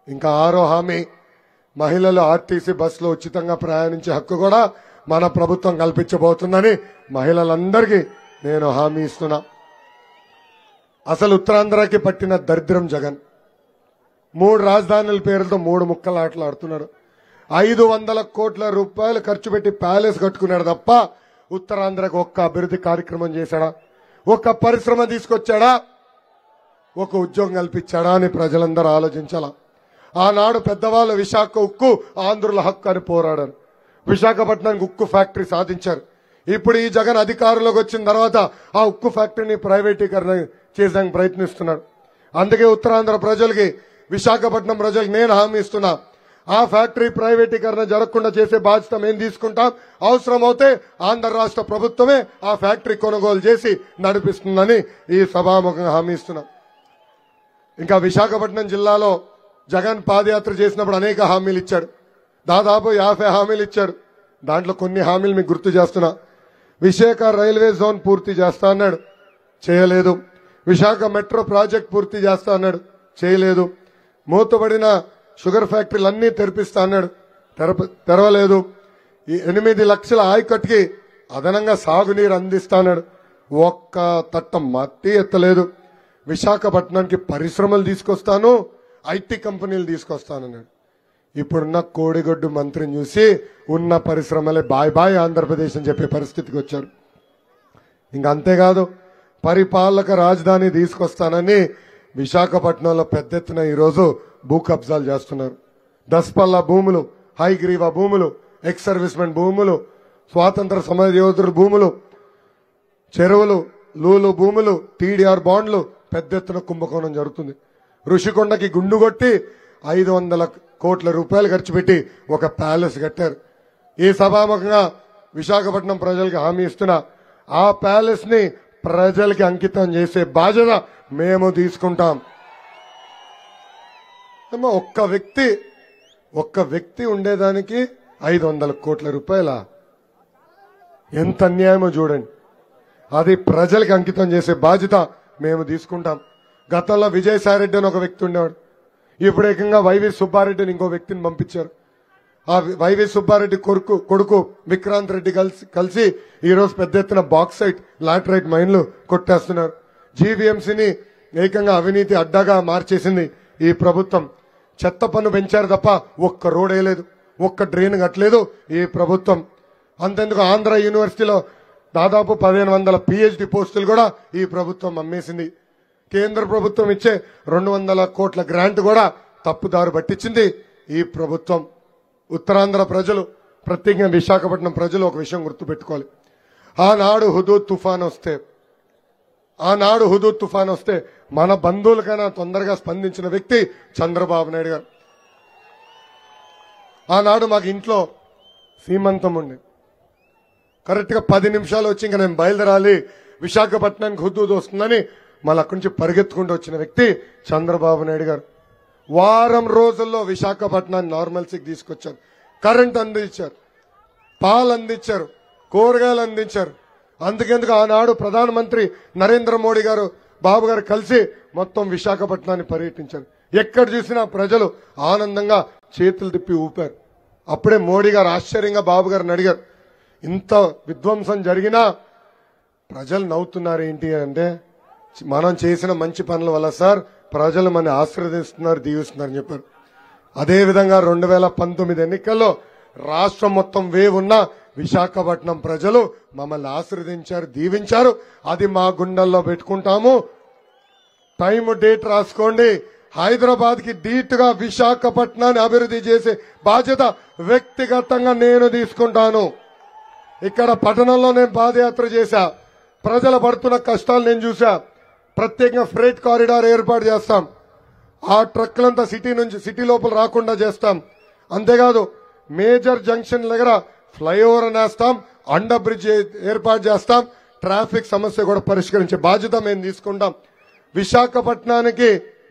ఇంకా 6వ హామీ, మహిళలు ఆర్టీసీ బస్సులో ఉచితంగా ప్రయాణించే హక్కు కూడా మన ప్రభుత్వం కల్పించబోతుందని మహిళలందరికీ నేను హామీ ఇస్తున్నా. అసలు ఉత్తరాంధ్రకి పట్టిన దరిద్రం జగన్. 3 రాజధానుల పేరుతో 3 ముక్కలు ఆటలాడుతున్నాడు. 500 కోట్ల రూపాయలు ఖర్చు పెట్టి ప్యాలెస్ కట్టుకున్నాడు తప్ప ఉత్తరాంధ్రకు ఒక్క అభివృద్ధి కార్యక్రమం చేశాడా? ఒక్క పరిశ్రమ తీసుకొచ్చాడా? ఒక ఉద్యోగం కల్పించాడా అని ప్రజలందరూ ఆలోచించాలా. ఆనాడు పెద్దవాళ్ళు విశాఖ ఉక్కు ఆంధ్రుల హక్కు అని పోరాడారు. విశాఖపట్నానికి ఉక్కు ఫ్యాక్టరీ సాధించారు. ఇప్పుడు ఈ జగన్ అధికారంలోకి వచ్చిన తర్వాత ఆ ఉక్కు ఫ్యాక్టరీని ప్రైవేటీకరణ చేయడానికి ప్రయత్నిస్తున్నాడు. అందుకే ఉత్తరాంధ్ర ప్రజలకి, విశాఖపట్నం ప్రజలకు నేను హామీ ఇస్తున్నా, ఆ ఫ్యాక్టరీ ప్రైవేటీకరణ జరగకుండా చేసే బాధ్యత మేము తీసుకుంటాం. అవసరమైతే ఆంధ్ర రాష్ట్ర ప్రభుత్వమే ఆ ఫ్యాక్టరీ కొనుగోలు చేసి నడిపిస్తుందని ఈ సభాముఖంగా హామీ ఇస్తున్నాం. ఇంకా విశాఖపట్నం జిల్లాలో జగన్ పాదయాత్ర చేసినప్పుడు అనేక హామీలు ఇచ్చాడు. దాదాపు 50 హామీలు ఇచ్చాడు. దాంట్లో కొన్ని హామీలు మీకు గుర్తు చేస్తున్నా. విశాఖ రైల్వే జోన్ పూర్తి చేస్తా అన్నాడు, చేయలేదు. విశాఖ మెట్రో ప్రాజెక్ట్ పూర్తి చేస్తా అన్నాడు, చేయలేదు. మూతబడిన షుగర్ ఫ్యాక్టరీలన్నీ తెరిపిస్తా అన్నాడు, తెరవలేదు. ఈ 8 లక్షల ఆయకట్టుకి అదనంగా సాగునీరు అందిస్తా అన్నాడు, ఒక్క తట్ట మట్టి ఎత్తలేదు. విశాఖపట్నానికి పరిశ్రమలు తీసుకొస్తాను, ఐటీ కంపెనీలు తీసుకొస్తానన్నాడు. ఇప్పుడున్న కోడిగొడ్డు మంత్రిని చూసి ఉన్న పరిశ్రమలే బాయ్ బాయ్ ఆంధ్రప్రదేశ్ అని చెప్పే పరిస్థితికి వచ్చారు. ఇంకా అంతేకాదు, పరిపాలక రాజధాని తీసుకొస్తానని విశాఖపట్నంలో పెద్ద ఎత్తున ఈరోజు భూ కబ్జాలు చేస్తున్నారు. దస్పల్లా భూములు, హైగ్రీవా భూములు, ఎక్స్ సర్వీస్మెన్ భూములు, స్వాతంత్ర సమర యోధుల భూములు, చెరువులు, లూలు భూములు, టీడీఆర్ బాండ్లు పెద్ద ఎత్తున కుంభకోణం జరుగుతుంది. ఋషికొండకి గుండు కొట్టి 500 కోట్ల రూపాయలు ఖర్చు పెట్టి ఒక ప్యాలెస్ కట్టారు. ఈ సభాముఖంగా విశాఖపట్నం ప్రజలకు హామీ ఇస్తున్నా, ఆ ప్యాలెస్ ని ప్రజలకి అంకితం చేసే బాధ్యత మేము తీసుకుంటాం. ఒక్క వ్యక్తి ఉండేదానికి 500 కోట్ల రూపాయల ఎంత అన్యాయమో చూడండి. అది ప్రజలకు అంకితం చేసే బాధ్యత మేము తీసుకుంటాం. గతంలో విజయసాయిరెడ్డి అని ఒక వ్యక్తి ఉండేవాడు, ఇప్పుడు ఏకంగా వైవి సుబ్బారెడ్డిని ఇంకో వ్యక్తిని పంపించారు. ఆ వైవి సుబ్బారెడ్డి కొడుకు విక్రాంత్ రెడ్డి కలిసి ఈ రోజు పెద్ద ఎత్తున బాక్సైట్, లాటరైట్ మైన్లు కొట్టేస్తున్నారు. జీవీఎంసీని ఏకంగా అవినీతి అడ్డాగా మార్చేసింది ఈ ప్రభుత్వం. చెత్త పన్ను పెంచారు తప్ప ఒక్క రోడ్ వేయలేదు, ఒక్క డ్రైన్ కట్టలేదు ఈ ప్రభుత్వం. అంతెందుకు, ఆంధ్ర యూనివర్సిటీలో దాదాపు 1500 PhD పోస్టులు కూడా ఈ ప్రభుత్వం అమ్మేసింది. కేంద్ర ప్రభుత్వం ఇచ్చే 200 కోట్ల గ్రాంట్ కూడా తప్పుదారు పట్టించింది ఈ ప్రభుత్వం. ఉత్తరాంధ్ర ప్రజలు, ప్రత్యేకంగా విశాఖపట్నం ప్రజలు ఒక విషయం గుర్తుపెట్టుకోవాలి. ఆనాడు హుదూద్ తుఫాన్ వస్తే మన బంధువులకైనా తొందరగా స్పందించిన వ్యక్తి చంద్రబాబు నాయుడు గారు. ఆనాడు మాకు ఇంట్లో సీమంతం ఉండే, కరెక్ట్ గా 10 నిమిషాలు వచ్చి ఇంకా నేను బయలుదేరాలి, విశాఖపట్నానికి హుదూద్ వస్తుందని మళ్ళీ అక్కడి నుంచి పరిగెత్తుకుంటూ వచ్చిన వ్యక్తి చంద్రబాబు నాయుడు గారు. వారం రోజుల్లో విశాఖపట్నాన్ని నార్మల్సీకి తీసుకొచ్చారు. కరెంట్ అందించారు, పాలు అందించారు, కూరగాయలు అందించారు. అందుకెందుకు ఆనాడు ప్రధానమంత్రి నరేంద్ర మోడీ గారు, బాబు గారు కలిసి మొత్తం విశాఖపట్నాన్ని పర్యటించారు. ఎక్కడ చూసినా ప్రజలు ఆనందంగా చేతులు తిప్పి ఊపారు. అప్పుడే మోడీ గారు ఆశ్చర్యంగా బాబు గారిని అడిగారు, ఇంత విధ్వంసం జరిగినా ప్రజలు నవ్వుతున్నారు ఏంటి అంటే, మనం చేసిన మంచి పనుల వల్ల సార్ ప్రజలు మన ఆశీర్వదిస్తున్నారు, దీవిస్తున్నారని చెప్పారు. అదేవిధంగా 2019 ఎన్నికల్లో రాష్ట్రం మొత్తం ఉన్న విశాఖపట్నం ప్రజలు మమ్మల్ని ఆశీర్వదించారు, దీవించారు. అది మా గుండెల్లో పెట్టుకుంటాము. టైం డేట్ రాసుకోండి. హైదరాబాద్ కి ధీటుగా విశాఖపట్నాన్ని అభివృద్ధి చేసే బాధ్యత వ్యక్తిగతంగా నేను తీసుకుంటాను. ఇక్కడ పట్టణంలో నేను పాదయాత్ర చేశా, ప్రజలు పడుతున్న కష్టాలు నేను చూసా. ప్రత్యేకంగా ఫ్రైట్ కారిడార్ ఏర్పాటు చేస్తాం. ఆ ట్రక్లంతా సిటీ లోపల రాకుండా చేస్తాం. అంతేకాదు, మేజర్ జంక్షన్ దగ్గర ఫ్లైఓవర్ నేస్తాం, అండర్ బ్రిడ్జ్ ఏర్పాటు చేస్తాం. ట్రాఫిక్ సమస్య కూడా పరిష్కరించే బాధ్యత మేము తీసుకుంటాం.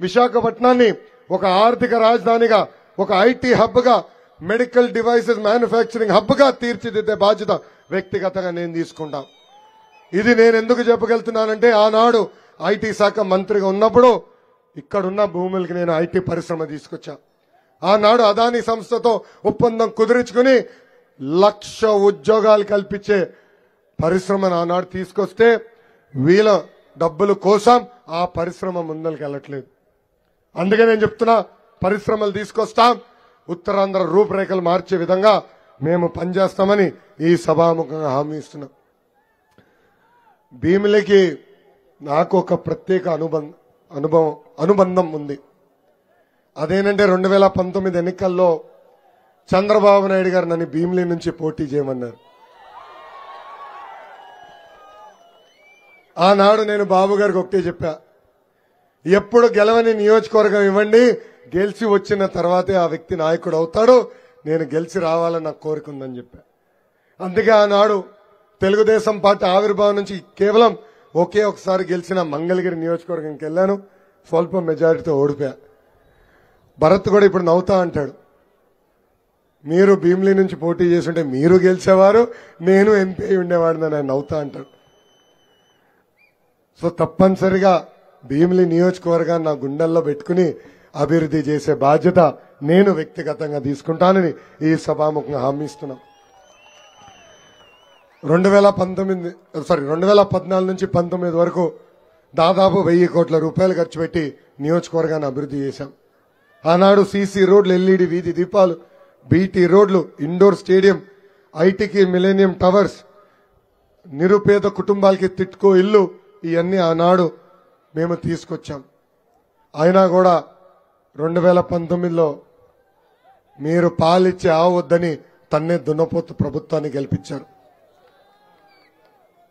విశాఖపట్నాన్ని ఒక ఆర్థిక రాజధానిగా, ఒక ఐటీ హబ్ గా, మెడికల్ డివైసెస్ మ్యానుఫ్యాక్చరింగ్ హబ్ గా తీర్చిదిద్దే బాధ్యత వ్యక్తిగతంగా నేను తీసుకుంటాం. ఇది నేను ఎందుకు చెప్పగలుగుతున్నానంటే, ఆనాడు ఐటీ శాఖ మంత్రిగా ఉన్నప్పుడు ఇక్కడున్న భూములకి నేను ఐటీ పరిశ్రమ తీసుకొచ్చా. ఆనాడు అదానీ సంస్థతో ఒప్పందం కుదుర్చుకుని 1,00,000 ఉద్యోగాలు కల్పించే పరిశ్రమను ఆనాడు తీసుకొస్తే వీళ్ళ డబ్బుల కోసం ఆ పరిశ్రమ ముందరికి వెళ్ళట్లేదు. అందుకే నేను చెప్తున్నా, పరిశ్రమలు తీసుకొస్తాం, ఉత్తరాంధ్ర రూపురేఖలు మార్చే విధంగా మేము పనిచేస్తామని ఈ సభాముఖంగా హామీ ఇస్తున్నాం. భీమిలికి నాకు ఒక ప్రత్యేక అనుబంధం ఉంది. అదేనంటే 2019 ఎన్నికల్లో చంద్రబాబు నాయుడు గారు నన్ను భీమిలి నుంచి పోటీ చేయమన్నారు. ఆనాడు నేను బాబు గారికి ఒకటే చెప్పా, ఎప్పుడు గెలవని నియోజకవర్గం ఇవ్వండి, గెలిచి వచ్చిన తర్వాతే ఆ వ్యక్తి నాయకుడు అవుతాడు, నేను గెలిచి రావాలని నాకు కోరిక ఉందని చెప్పా. అందుకే ఆనాడు తెలుగుదేశం పార్టీ ఆవిర్భావం నుంచి కేవలం ఒకే ఒకసారి గెలిచిన మంగళగిరి నియోజకవర్గంకి వెళ్ళాను, స్వల్ప మెజారిటీతో ఓడిపోయా. భరత్ కూడా ఇప్పుడు నవ్వుతా అంటాడు, మీరు భీమిలి నుంచి పోటీ చేస్తుంటే మీరు గెలిచేవారు, నేను ఎంపీ ఉండేవాడిని అని నవ్వుతా అంటాడు. సో తప్పనిసరిగా భీమిలి నియోజకవర్గాన్ని నా గుండెల్లో పెట్టుకుని అభివృద్ధి చేసే బాధ్యత నేను వ్యక్తిగతంగా తీసుకుంటానని ఈ సభాముఖంగా హామీ ఇస్తున్నాం. 2014 నుంచి 19 వరకు దాదాపు 1000 కోట్ల రూపాయలు ఖర్చు పెట్టి నియోజకవర్గాన్ని అభివృద్ధి చేశాం. ఆనాడు సీసీ రోడ్లు, ఎల్ఈడి వీధి దీపాలు, బీటీ రోడ్లు, ఇండోర్ స్టేడియం, ఐటీకి మిలేనియం టవర్స్, నిరుపేద కుటుంబాలకి తిట్కో ఇల్లు, ఇవన్నీ ఆనాడు మేము తీసుకొచ్చాం. అయినా కూడా 2019లో మీరు పాలిచ్చి ఆవద్దని తన్నే దున్నపోతు ప్రభుత్వాన్ని గెలిపించారు.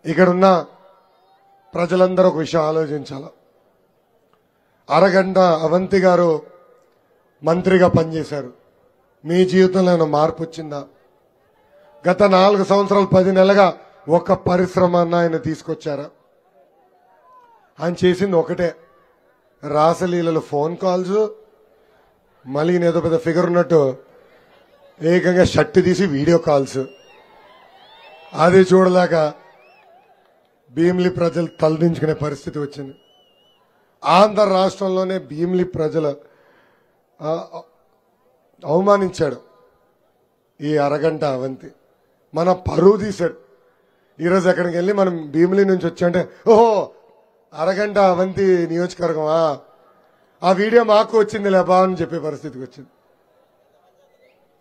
ఇక్కడున్న ప్రజలందరూ ఒక విషయం ఆలోచించాల. అరగంట అవంతి గారు మంత్రిగా పనిచేశారు. మీ జీవితంలో ఏమైనా మార్పు వచ్చిందా? గత 4 సంవత్సరాలు 10 నెలలుగా ఒక పరిశ్రమ అన్న ఆయన తీసుకొచ్చారా? ఆయన చేసింది ఒకటే, రాసలీలలో ఫోన్ కాల్స్, మళ్ళీ ఏదో పెద్ద ఫిగర్ ఉన్నట్టు ఏకంగా షర్ట్ తీసి వీడియో కాల్స్. అది చూడలేక భీమిలి ప్రజలు తలదించుకునే పరిస్థితి వచ్చింది. ఆంధ్ర రాష్ట్రంలోనే భీమిలి ప్రజలు అవమానించాడు ఈ అరగంట అవంతి. మన పరువు తీశాడు. ఈరోజు ఎక్కడికి వెళ్ళి మనం భీమిలి నుంచి వచ్చామంటే, ఓహో అరగంట అవంతి నియోజకవర్గమా, ఆ వీడియో మాకు వచ్చింది లేబా అని చెప్పే పరిస్థితికి వచ్చింది.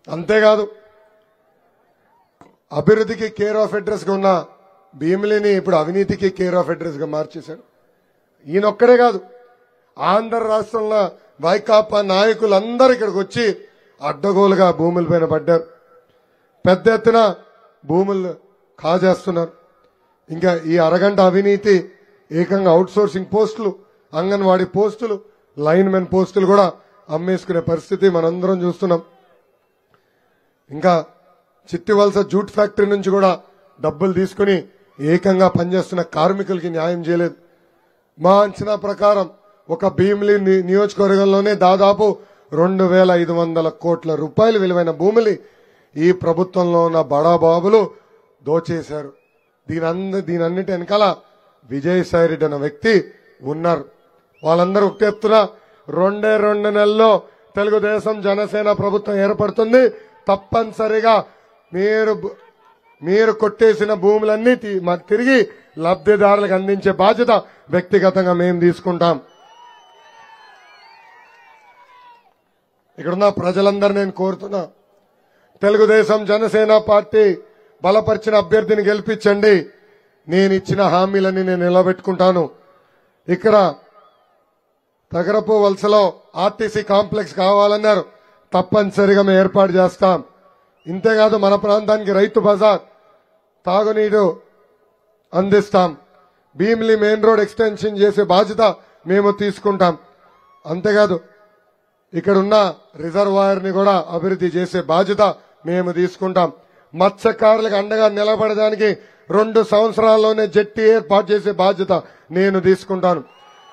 అంతేకాదు, అభివృద్ధికి కేర్ ఆఫ్ అడ్రస్ గా ఉన్న భీమిలిని ఇప్పుడు అవినీతికి కేర్ ఆఫ్ అడ్రస్ గా మార్చేశాడు. ఈయనొక్కడే కాదు, ఆంధ్ర రాష్ట్రంలో వైకాపా నాయకులందరూ ఇక్కడికి వచ్చి అడ్డగోలుగా భూములపైన పడ్డారు. పెద్ద ఎత్తున భూములు కాజేస్తున్నారు. ఇంకా ఈ అరగంట అవినీతి ఏకంగా అవుట్ సోర్సింగ్ పోస్టులు, అంగన్వాడీ పోస్టులు, లైన్ మెన్ పోస్టులు కూడా అమ్మేసుకునే పరిస్థితి మనందరం చూస్తున్నాం. ఇంకా చిట్టివలస జూట్ ఫ్యాక్టరీ నుంచి కూడా డబ్బులు తీసుకుని ఏకంగా పనిచేస్తున్న కార్మికులకి న్యాయం చేయలేదు. మా అంచనా ప్రకారం ఒక భీమిలి నియోజకవర్గంలోనే దాదాపు 2500 కోట్ల రూపాయలు విలువైన భూములు ఈ ప్రభుత్వంలో ఉన్న బడాబాబులు దోచేశారు. దీనన్నిటి వెనకాల విజయసాయి రెడ్డి అన్న వ్యక్తి ఉన్నారు. వాళ్ళందరూ ఒకటే ఎత్తున 2 నెలల్లో తెలుగుదేశం జనసేన ప్రభుత్వం ఏర్పడుతుంది. తప్పనిసరిగా మీరు కొట్టేసిన భూములన్నీ మాకు తిరిగి లబ్ధిదారులకు అందించే బాధ్యత వ్యక్తిగతంగా మేము తీసుకుంటాం. ఇక్కడున్న ప్రజలందరూ నేను కోరుతున్నా, తెలుగుదేశం జనసేన పార్టీ బలపరిచిన అభ్యర్థిని గెలిపించండి. నేను ఇచ్చిన హామీలన్నీ నేను నిలబెట్టుకుంటాను. ఇక్కడ తగరపు వలసలో ఆర్టీసీ కాంప్లెక్స్ కావాలన్నారు, తప్పనిసరిగా మేము ఏర్పాటు చేస్తాం. ఇంతేకాదు, మన ప్రాంతానికి రైతు బజార్, తాగునీరు అందిస్తాం. భీమిలి మెయిన్ రోడ్ ఎక్స్టెన్షన్ చేసే బాధ్యత మేము తీసుకుంటాం. అంతేకాదు, ఇక్కడున్న రిజర్వాయర్ ని కూడా అభివృద్ధి చేసే బాధ్యత మేము తీసుకుంటాం. మత్స్యకారులకు అండగా నిలబడడానికి 2 సంవత్సరాల్లోనే జెట్టి ఏర్పాటు చేసే బాధ్యత నేను తీసుకుంటాను.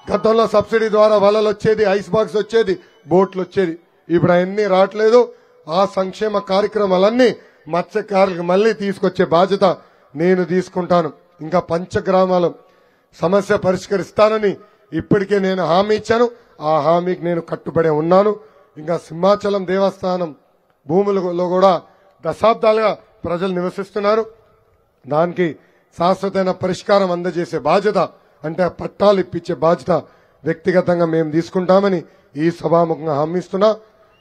గతంలో సబ్సిడీ ద్వారా వలలు వచ్చేది, ఐస్ బాక్స్ వచ్చేది, బోట్లు వచ్చేది. ఇప్పుడు అవన్నీ రావట్లేదు. ఆ సంక్షేమ కార్యక్రమాలన్నీ మత్స్యకారులకు మళ్లీ తీసుకొచ్చే బాధ్యత నేను తీసుకుంటాను. ఇంకా పంచగ్రామాల సమస్య పరిష్కరిస్తానని ఇప్పటికే నేను హామీ ఇచ్చాను. ఆ హామీకి నేను కట్టుబడే ఉన్నాను. ఇంకా సింహాచలం దేవస్థానం భూములలో కూడా దశాబ్దాలుగా ప్రజలు నివసిస్తున్నారు. దానికి శాశ్వతమైన పరిష్కారం అందజేసే బాధ్యత, అంటే పట్టాలు ఇప్పించే బాధ్యత వ్యక్తిగతంగా మేము తీసుకుంటామని ఈ సభాముఖంగా హామీ ఇస్తున్నా.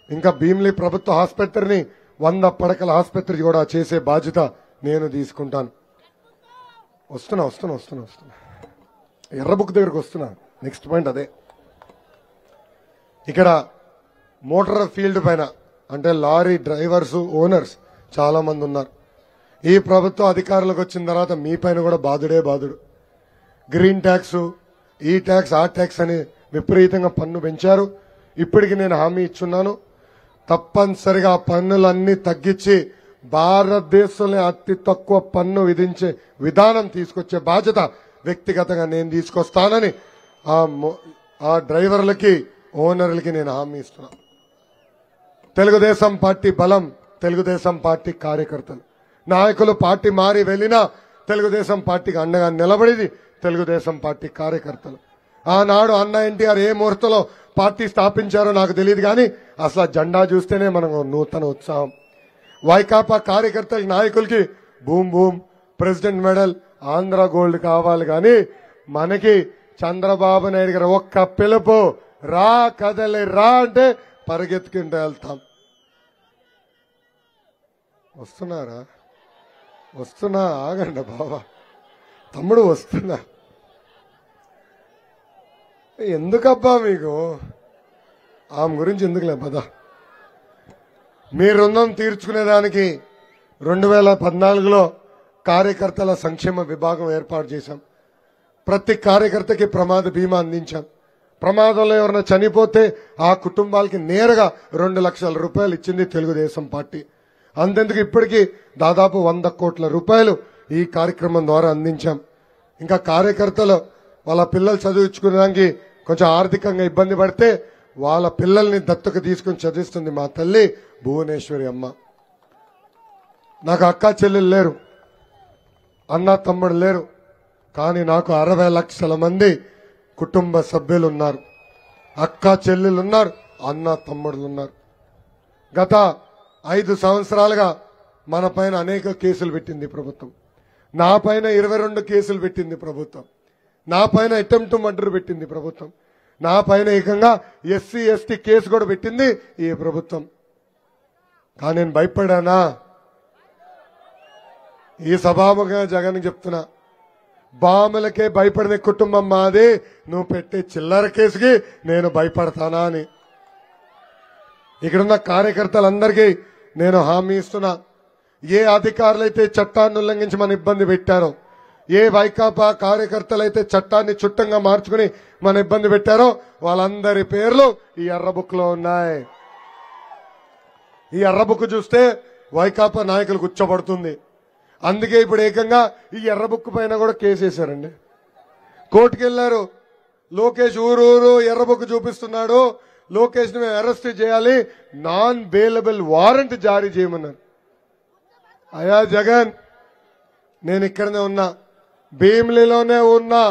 ఇంకా భీమిలి ప్రభుత్వ ఆసుపత్రిని 100 పడకల ఆసుపత్రి కూడా చేసే బాధ్యత నేను తీసుకుంటాను. వస్తున్నా ఎర్ర బుక్ దగ్గరకు వస్తున్నా. నెక్స్ట్ పాయింట్ అదే. ఇక్కడ మోటార్ ఫీల్డ్ పైన, అంటే లారీ డ్రైవర్స్, ఓనర్స్ చాలా మంది ఉన్నారు. ఈ ప్రభుత్వం అధికారులకు వచ్చిన తర్వాత మీ పైన కూడా బాధుడే బాధుడు. గ్రీన్ ట్యాక్స్, ఈ ట్యాక్స్, ఆ ట్యాక్స్ అని విపరీతంగా పన్ను పెంచారు. ఇప్పటికి నేను హామీ ఇచ్చున్నాను, తప్పనిసరిగా పన్నులన్నీ తగ్గించి భారతదేశంలో అతి తక్కువ పన్ను విధించే విధానం తీసుకొచ్చే బాధ్యత వ్యక్తిగతంగా నేను తీసుకొస్తానని ఆ డ్రైవర్లకి, ఓనర్లకి నేను హామీ ఇస్తున్నా. తెలుగుదేశం పార్టీ బలం తెలుగుదేశం పార్టీ కార్యకర్తలు. నాయకులు పార్టీ మారి వెళ్లినా తెలుగుదేశం పార్టీకి అండగా నిలబడేది తెలుగుదేశం పార్టీ కార్యకర్తలు. ఆనాడు అన్న ఎన్టీఆర్ ఏ ముహూర్తంలో పార్టీ స్థాపించారో నాకు తెలియదు కానీ అసలు ఆ జెండా చూస్తేనే మనకు నూతన ఉత్సాహం. వైకాపా కార్యకర్తల నాయకులకి boom boom president medal Andhra gold కావాలి కానీ మనకి చంద్రబాబు నాయుడు గారు ఒక్క పిలుపు రా కదలి రా అంటే పరిగెత్తుకుంటూ వెళ్తాం. వస్తున్నారా? వస్తున్నా, ఆగండి బాబా, తమ్ముడు వస్తున్నా. ఎందుకబ్బా మీకు ఆమె గురించి ఎందుకులే పద. మీ రుణం తీర్చుకునేదానికి 2014లో కార్యకర్తల సంక్షేమ విభాగం ఏర్పాటు చేశాం. ప్రతి కార్యకర్తకి ప్రమాద బీమా అందించాం. ప్రమాదంలో ఎవరైనా చనిపోతే ఆ కుటుంబాలకి నేరుగా 2 లక్షల రూపాయలు ఇచ్చింది తెలుగుదేశం పార్టీ. అంతెందుకు ఇప్పటికీ దాదాపు 100 కోట్ల రూపాయలు ఈ కార్యక్రమం ద్వారా అందించాం. ఇంకా కార్యకర్తలు వాళ్ళ పిల్లలు చదివించుకోవడానికి కొంచెం ఆర్థికంగా ఇబ్బంది పడితే వాళ్ళ పిల్లల్ని దత్తకు తీసుకుని చదివిస్తుంది మా తల్లి భువనేశ్వరి అమ్మ. నాకు అక్క చెల్లెలు లేరు, అన్న తమ్ముడు లేరు, కానీ నాకు 60 లక్షల మంది కుటుంబ సభ్యులు ఉన్నారు. అక్క చెల్లెలు ఉన్నారు, అన్న తమ్ముడులు ఉన్నారు. గత 5 సంవత్సరాలుగా మన పైన అనేక కేసులు పెట్టింది ప్రభుత్వం. నా పైన 22 కేసులు పెట్టింది ప్రభుత్వం. నా పైన అటెంప్ట్ మర్డర్ పెట్టింది ప్రభుత్వం. నా పైన ఏకంగా ఎస్సీ ఎస్టీ కేసు కూడా పెట్టింది ఈ ప్రభుత్వం. కానీ నేను భయపడానా? ఈ సభాముఖంగా జగన్ చెప్తున్నా, బాములకే భయపడిన కుటుంబం మాది, నువ్వు పెట్టే చిల్లర కేసుకి నేను భయపడతానా అని. ఇక్కడున్న కార్యకర్తలందరికీ నేను హామీ ఇస్తున్నా, ఏ అధికారులైతే చట్టాన్ని ఉల్లంఘించి మన ఇబ్బంది పెట్టారో, ఏ వైకాపా కార్యకర్తలైతే చట్టాన్ని చుట్టంగా మార్చుకుని మన ఇబ్బంది పెట్టారో వాళ్ళందరి పేర్లు ఈ ఎర్ర బుక్ లో ఉన్నాయి. ఈ ఎర్ర బుక్ చూస్తే వైకాపా నాయకులు కూర్చోబడుతుంది. అందుకే ఇప్పుడు ఏకంగా ఈ ఎర్ర బుక్ పైన కూడా కేసేశారండి. కోర్టుకు వెళ్లారు. లోకేష్ ఊరూరు ఎర్ర బుక్ చూపిస్తున్నాడు, లోకేష్ ని మేము అరెస్ట్ చేయాలి, నాన్ బెయిలబుల్ వారెంట్ జారీ చేయమన్నారు. అయ్యా జగన్, నేను ఇక్కడనే ఉన్నా, భీమిలిలోనే ఉన్నా.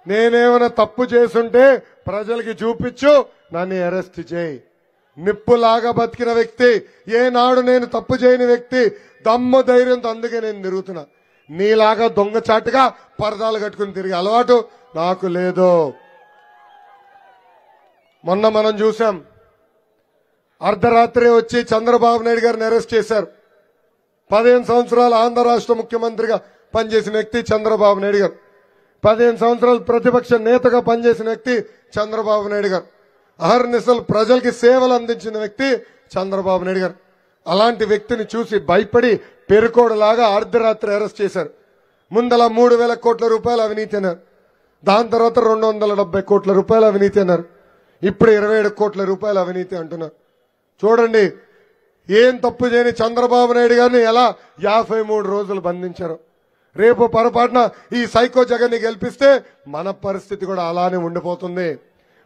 నేనేమైనా తప్పు చేసుంటే ప్రజలకి చూపించు, నన్ను అరెస్ట్ చేయి. నిప్పులాగా బతికిన వ్యక్తి, ఏనాడు నేను తప్పు చేయని వ్యక్తి, దమ్ము ధైర్యంతో అందుకే నేను తిరుగుతున్నా. నీలాగా దొంగచాటుగా పరదాలు కట్టుకుని తిరిగే అలవాటు నాకు లేదు. మొన్న మనం చూసాం, అర్ధరాత్రి వచ్చి చంద్రబాబు నాయుడు గారిని అరెస్ట్ చేశారు. 15 సంవత్సరాలు ఆంధ్ర రాష్ట్ర ముఖ్యమంత్రిగా పనిచేసిన వ్యక్తి చంద్రబాబు నాయుడు గారు. 15 సంవత్సరాలు ప్రతిపక్ష నేతగా పనిచేసిన వ్యక్తి చంద్రబాబు నాయుడు గారు. అహర్నిశలు ప్రజలకి సేవలు అందించిన వ్యక్తి చంద్రబాబు నాయుడు గారు. అలాంటి వ్యక్తిని చూసి భయపడి పెరుకోడులాగా అర్ధరాత్రి అరెస్ట్ చేశారు. ముందల 3,000 కోట్ల రూపాయలు అవినీతి అన్నారు. దాని తర్వాత 270 కోట్ల రూపాయలు అవినీతి అన్నారు. ఇప్పుడు 27 కోట్ల రూపాయలు అవినీతి అంటున్నారు. చూడండి, ఏం తప్పు చేయని చంద్రబాబు నాయుడు గారిని ఎలా 53 రోజులు బంధించారు. రేపు పొరపాటున ఈ సైకో జగన్ ని గెలిపిస్తే మన పరిస్థితి కూడా అలానే ఉండిపోతుంది.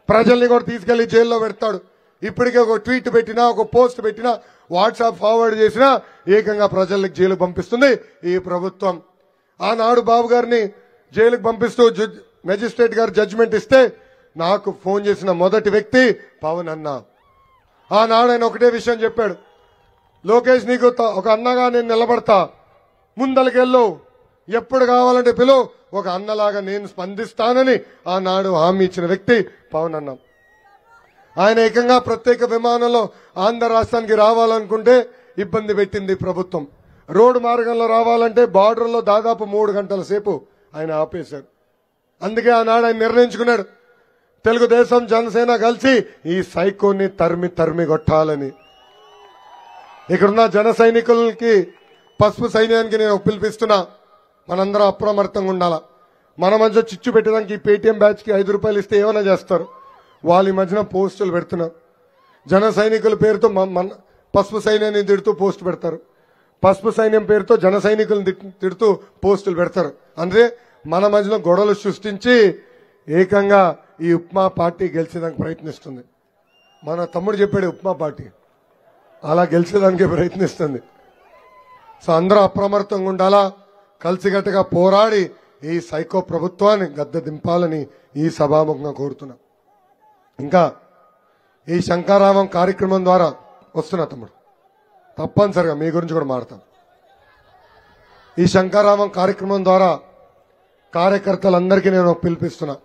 ప్రజల్ని కూడా తీసుకెళ్లి జైల్లో పెడతాడు. ఇప్పటికే ఒక ట్వీట్ పెట్టినా, ఒక పోస్ట్ పెట్టినా, వాట్సాప్ ఫార్వర్డ్ చేసినా ఏకంగా ప్రజలకు జైలు పంపిస్తుంది ఈ ప్రభుత్వం. ఆనాడు బాబు గారిని జైలుకు పంపిస్తూ మెజిస్ట్రేట్ గారు జడ్జిమెంట్ ఇస్తే నాకు ఫోన్ చేసిన మొదటి వ్యక్తి పవన్ అన్న. ఆనాడు ఆయన ఒకటే విషయం చెప్పాడు, లోకేష్ నీకు ఒక అన్నగా నేను నిలబడతా, ముందలకెళ్ళు, ఎప్పుడు కావాలంటే పిలువు, ఒక అన్నలాగా నేను స్పందిస్తానని ఆనాడు హామీ ఇచ్చిన వ్యక్తి పవన్ అన్న. ఆయన ఏకంగా ప్రత్యేక విమానంలో ఆంధ్ర రాష్ట్రానికి రావాలనుకుంటే ఇబ్బంది పెట్టింది ప్రభుత్వం. రోడ్డు మార్గంలో రావాలంటే బార్డర్లో దాదాపు 3 గంటల సేపు ఆయన ఆపేశారు. అందుకే ఆనాడు ఆయన నిర్ణయించుకున్నాడు, తెలుగుదేశం జనసేన కలిసి ఈ సైకోని తరిమి కొట్టాలని. ఇక్కడున్న జన సైనికులకి, పసుపు సైన్యానికి నేను పిలిపిస్తున్నా, మనందరం అప్రమత్తంగా ఉండాలా. మన మధ్య చిచ్చు పెట్టడానికి ఈ పేటీఎం బ్యాచ్ కి 5 రూపాయలు ఇస్తే ఏమైనా చేస్తారు. వాళ్ళ మధ్యన పోస్టులు పెడుతున్నారు. జన సైనికుల పేరుతో పసుపు సైన్యాన్ని తిడుతూ పోస్ట్ పెడతారు, పసుపు సైన్యం పేరుతో జన సైనికులను తిడుతూ పోస్టులు పెడతారు. అంటే మన మధ్యలో గొడవలు సృష్టించి ఏకంగా ఈ ఉప్మా పార్టీ గెలిచేదానికి ప్రయత్నిస్తుంది. మన తమ్ముడు చెప్పాడు, ఉప్మా పార్టీ అలా గెలిచేదానికి ప్రయత్నిస్తుంది. సో అందరూ అప్రమత్తంగా ఉండాలా, కలిసికట్టుగా పోరాడి ఈ సైకో ప్రభుత్వాన్ని గద్దె దింపాలని ఈ సభాముఖంగా కోరుతున్నా. ఇంకా ఈ శంకారామం కార్యక్రమం ద్వారా వస్తున్నా తమ్ముడు, తప్పనిసరిగా మీ గురించి కూడా మాట్లాడతాం. ఈ శంకారామం కార్యక్రమం ద్వారా కార్యకర్తలందరికీ నేను పిలిపిస్తున్నా.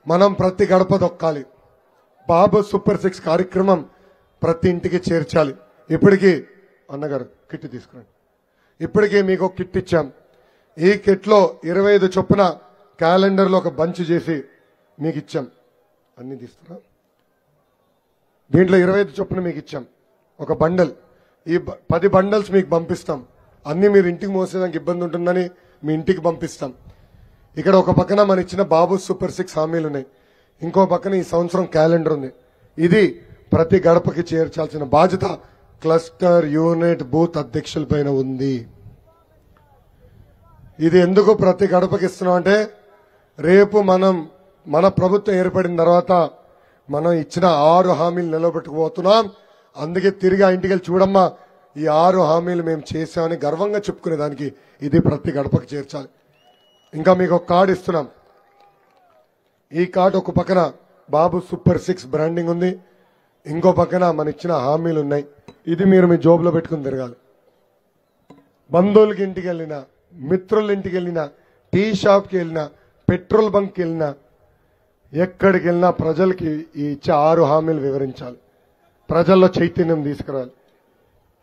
మనం ప్రతి గడప దొక్కాలి. బాబు సూపర్ 6 కార్యక్రమం ప్రతి ఇంటికి చేర్చాలి. ఇప్పటికీ అన్నగారు కిట్ తీసుకురండి. ఇప్పటికే మీకు ఒక కిట్ ఇచ్చాం. ఈ కిట్ లో 25 చొప్పున క్యాలెండర్ లో ఒక బంచ్ చేసి మీకు ఇచ్చాం. అన్ని తీస్తున్నా. దీంట్లో 25 చొప్పున మీకు ఇచ్చాం ఒక బండల్. ఈ 10 బండల్స్ మీకు పంపిస్తాం. అన్ని మీరు ఇంటికి మోసేదానికి ఇబ్బంది ఉంటుందని మీ ఇంటికి పంపిస్తాం. ఇక్కడ ఒక పక్కన మన ఇచ్చిన బాబు సూపర్ 6 హామీలు ఉన్నాయి, ఇంకో పక్కన ఈ సంవత్సరం క్యాలెండర్ ఉంది. ఇది ప్రతి గడపకి చేర్చాల్సిన బాధ్యత క్లస్టర్ యూనిట్ బూత్ అధ్యక్షుల పైన ఉంది. ఇది ఎందుకు ప్రతి గడపకి ఇస్తున్నాం అంటే, రేపు మన ప్రభుత్వం ఏర్పడిన తర్వాత మనం ఇచ్చిన 6 హామీలు నిలబెట్టుకుపోతున్నాం. అందుకే తిరిగి ఆ ఇంటికి వెళ్ళి చూడమ్మా, ఈ 6 హామీలు మేము చేశామని గర్వంగా చెప్పుకునే దానికి ఇది ప్రతి గడపకి చేర్చాలి. ఇంకా మీకు ఒక కార్డు ఇస్తున్నాం. ఈ కార్డు ఒక పక్కన బాబు సూపర్ 6 బ్రాండింగ్ ఉంది, ఇంకో పక్కన మన ఇచ్చిన హామీలు ఉన్నాయి. ఇది మీరు మీ జోబులో పెట్టుకుని తిరగాలి. బంధువులకి ఇంటికి వెళ్ళినా, మిత్రుల ఇంటికి వెళ్ళినా, టీ షాప్కి వెళ్ళినా, పెట్రోల్ బంక్కి వెళ్ళినా, ఎక్కడికి వెళ్ళినా ప్రజలకి ఈ ఇచ్చే 6 హామీలు వివరించాలి. ప్రజల్లో చైతన్యం తీసుకురావాలి.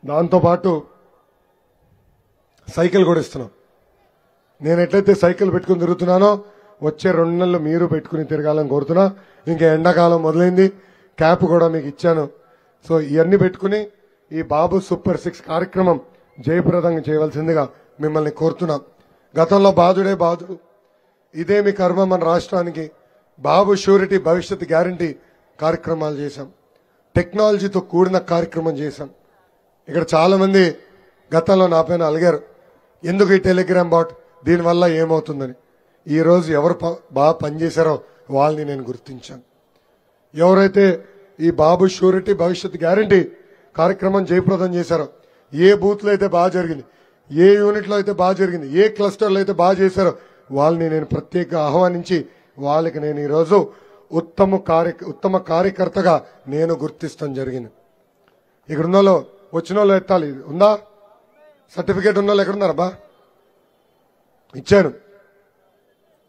దాంతోపాటు సైకిల్ కూడా ఇస్తున్నాం. నేను ఎట్లయితే సైకిల్ పెట్టుకుని తిరుగుతున్నానో వచ్చే 2 నెలలు మీరు పెట్టుకుని తిరగాలని కోరుతున్నా. ఇంకా ఎండాకాలం మొదలైంది, క్యాప్ కూడా మీకు ఇచ్చాను. సో ఇవన్నీ పెట్టుకుని ఈ బాబు సూపర్ 6 కార్యక్రమం జయప్రదంగా చేయవలసిందిగా మిమ్మల్ని కోరుతున్నాం. గతంలో బాధుడే బాధుడు, ఇదే మీ కర్మ మన రాష్ట్రానికి. బాబు షూరిటీ భవిష్యత్ గ్యారంటీ కార్యక్రమాలు చేశాం, టెక్నాలజీతో కూడిన కార్యక్రమం చేశాం. ఇక్కడ చాలా మంది గతంలో నా పైన అలిగారు, ఎందుకు ఈ టెలిగ్రామ్ బాట్, దీనివల్ల ఏమవుతుందని. ఈ రోజు ఎవరు బాగా పనిచేశారో వాళ్ళని నేను గుర్తించాను. ఎవరైతే ఈ బాబు షూరిటీ భవిష్యత్ గ్యారంటీ కార్యక్రమం జయప్రదం చేశారో, ఏ బూత్ లో అయితే బాగా జరిగింది, ఏ యూనిట్ లో అయితే బాగా జరిగింది, ఏ క్లస్టర్ లో అయితే బాగా చేశారో వాళ్ళని నేను ప్రత్యేక ఆహ్వానించి వాళ్ళకి నేను ఈరోజు ఉత్తమ కార్యకర్తగా నేను గుర్తిస్తాం జరిగింది. ఇక్కడ ఉన్న వాళ్ళు వచ్చిన వాళ్ళు ఎత్తాలి. ఉందా సర్టిఫికేట్ ఉన్న వాళ్ళు ఎక్కడున్నారా? బా ఇచ్చాను.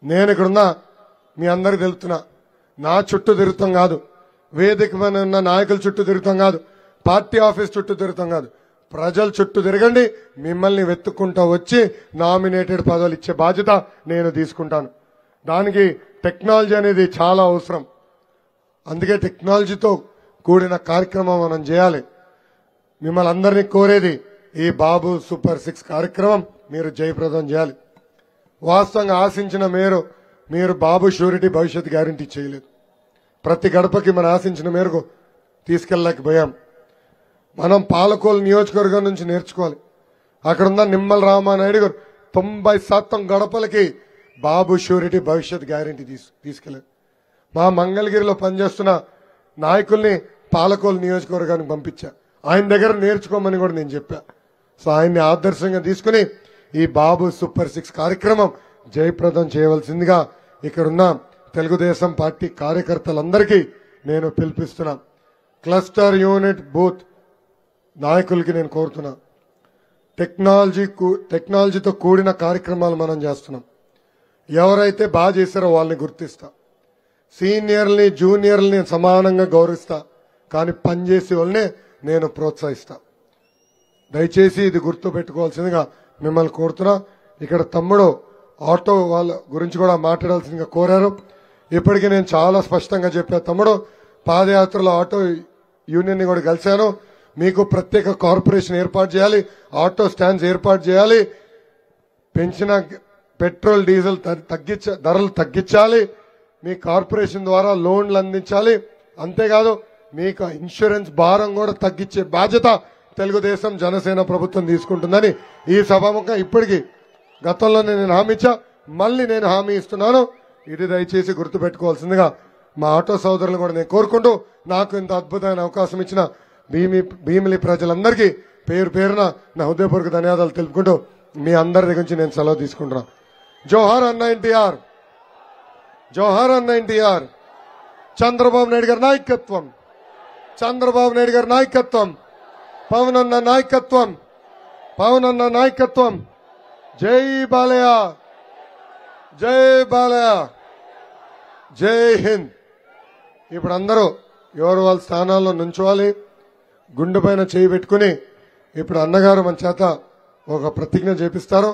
నేను ఇక్కడున్నా మీ అందరికి తెలుపుతున్నా, నా చుట్టూ తిరుగుతాం కాదు, వేదిక మీద ఉన్న నాయకుల చుట్టూ తిరుగుతాం కాదు, పార్టీ ఆఫీస్ చుట్టూ తిరుగుతాం కాదు, ప్రజల చుట్టూ తిరగండి. మిమ్మల్ని వెతుక్కుంటూ వచ్చి నామినేటెడ్ పదవులు ఇచ్చే బాధ్యత నేను తీసుకుంటాను. దానికి టెక్నాలజీ అనేది చాలా అవసరం. అందుకే టెక్నాలజీతో కూడిన కార్యక్రమం మనం చేయాలి. మిమ్మల్ని అందరినీ కోరేది ఈ బాబు సూపర్ 6 కార్యక్రమం మీరు జయప్రదం చేయాలి. వాస్తవంగా ఆశించిన మీరు బాబు షూరిటీ భవిష్యత్ గ్యారంటీ చేయలేదు. ప్రతి గడపకి మనం ఆశించిన మేరకు తీసుకెళ్ళలేకపోయాం. మనం పాలకోలు నియోజకవర్గం నుంచి నేర్చుకోవాలి. అక్కడున్న నిమ్మల రామానాయుడు గారు 90% గడపలకి బాబు షూరిటీ భవిష్యత్ గ్యారంటీ తీసుకెళ్లారు. మా మంగళగిరిలో పనిచేస్తున్న నాయకుల్ని పాలకోలు నియోజకవర్గానికి పంపించా. ఆయన దగ్గర నేర్చుకోమని కూడా నేను చెప్పా. సో ఆయన్ని ఆదర్శంగా తీసుకుని ఈ బాబు సూపర్ 6 కార్యక్రమం జయప్రదం చేయవలసిందిగా ఇక్కడున్న తెలుగుదేశం పార్టీ కార్యకర్తలందరికీ నేను పిలిపిస్తున్నా. క్లస్టర్ యూనిట్ బూత్ నాయకులకి నేను కోరుతున్నా, టెక్నాలజీతో కూడిన కార్యక్రమాలు మనం చేస్తున్నాం. ఎవరైతే బాగా చేశారో వాళ్ళని గుర్తిస్తా, సీనియర్ని జూనియర్ని సమానంగా గౌరవిస్తా, కానీ పనిచేసే వాళ్ళనే నేను ప్రోత్సహిస్తా. దయచేసి ఇది గుర్తు పెట్టుకోవాల్సిందిగా మిమ్మల్ని కోరుతున్నా. ఇక్కడ తమ్ముడు ఆటో వాళ్ళ గురించి కూడా మాట్లాడాల్సిందిగా కోరారు. ఇప్పటికీ నేను చాలా స్పష్టంగా చెప్పా, తమ్ముడు పాదయాత్రలో ఆటో యూనియన్ కూడా కలిశాను. మీకు ప్రత్యేక కార్పొరేషన్ ఏర్పాటు చేయాలి, ఆటో స్టాండ్స్ ఏర్పాటు చేయాలి, పెంచిన పెట్రోల్ డీజిల్ ధరలు తగ్గించాలి, మీ కార్పొరేషన్ ద్వారా లోన్లు అందించాలి. అంతేకాదు మీకు ఇన్సూరెన్స్ భారం కూడా తగ్గించే బాధ్యత తెలుగుదేశం జనసేన ప్రభుత్వం తీసుకుంటుందని ఈ సభాముఖంగా ఇప్పటికీ గతంలోనే నేను హామీ ఇచ్చా, మళ్ళీ నేను హామీ ఇస్తున్నాను. ఇది దయచేసి గుర్తుపెట్టుకోవాల్సిందిగా మా ఆటో సోదరులు కూడా నేను కోరుకుంటూ, నాకు ఇంత అద్భుతమైన అవకాశం ఇచ్చిన భీమిలి ప్రజలందరికీ పేరు పేరున నా హృదయపూర్వక ధన్యవాదాలు తెలుపుకుంటూ మీ అందరి దగ్గర నుంచి నేను సెలవు తీసుకుంటున్నా. జోహార్ అన్న ఎన్టీఆర్, జోహార్ అన్న ఎన్టీఆర్. చంద్రబాబు నాయుడు గారి నాయకత్వం, చంద్రబాబు నాయుడు గారి నాయకత్వం, పవన్ అన్న నాయకత్వం, పవన్ అన్న నాయకత్వం. జై బాలయ్య, జై బాలయ్య, జై హింద్. ఇప్పుడు అందరూ ఎవరు వాళ్ళ స్థానాల్లో నుంచోవాలి. గుండె పైన చేయి పెట్టుకుని ఇప్పుడు అన్నగారు మన చేత ఒక ప్రతిజ్ఞ చేపిస్తారు.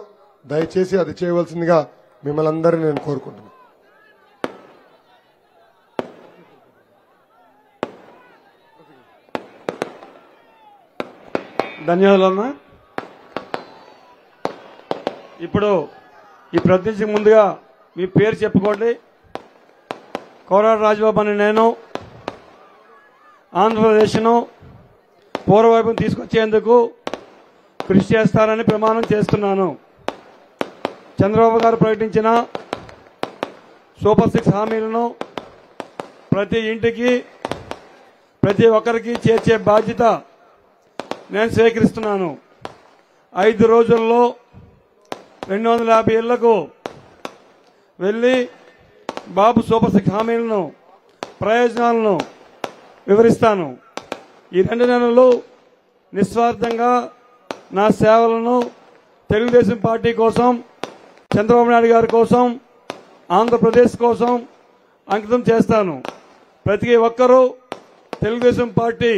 దయచేసి అది చేయవలసిందిగా మిమ్మల్ని అందరినీ నేను కోరుకుంటున్నాను. ధన్యవాదాలన్నా. ఇప్పుడు ఈ ప్రతినిధి ముందుగా మీ పేరు చెప్పుకోండి. కోరాడ రాజబాబు అని నేను ఆంధ్రప్రదేశ్ను పూర్వవైపు తీసుకొచ్చేందుకు కృషి చేస్తానని ప్రమాణం చేస్తున్నాను. చంద్రబాబు గారు ప్రకటించిన సూపర్ 6 హామీలను ప్రతి ఇంటికి ప్రతి ఒక్కరికి చేర్చే బాధ్యత నేను స్వీకరిస్తున్నాను. 5 రోజుల్లో 250 ఇళ్లకు వెళ్లి బాబు సూపర్ 6 హామీలను ప్రయోజనాలను వివరిస్తాను. ఈ 2 నెలలు నిస్వార్థంగా నా సేవలను తెలుగుదేశం పార్టీ కోసం, చంద్రబాబు నాయుడు గారి కోసం, ఆంధ్రప్రదేశ్ కోసం అంకితం చేస్తాను. ప్రతి ఒక్కరూ తెలుగుదేశం పార్టీ,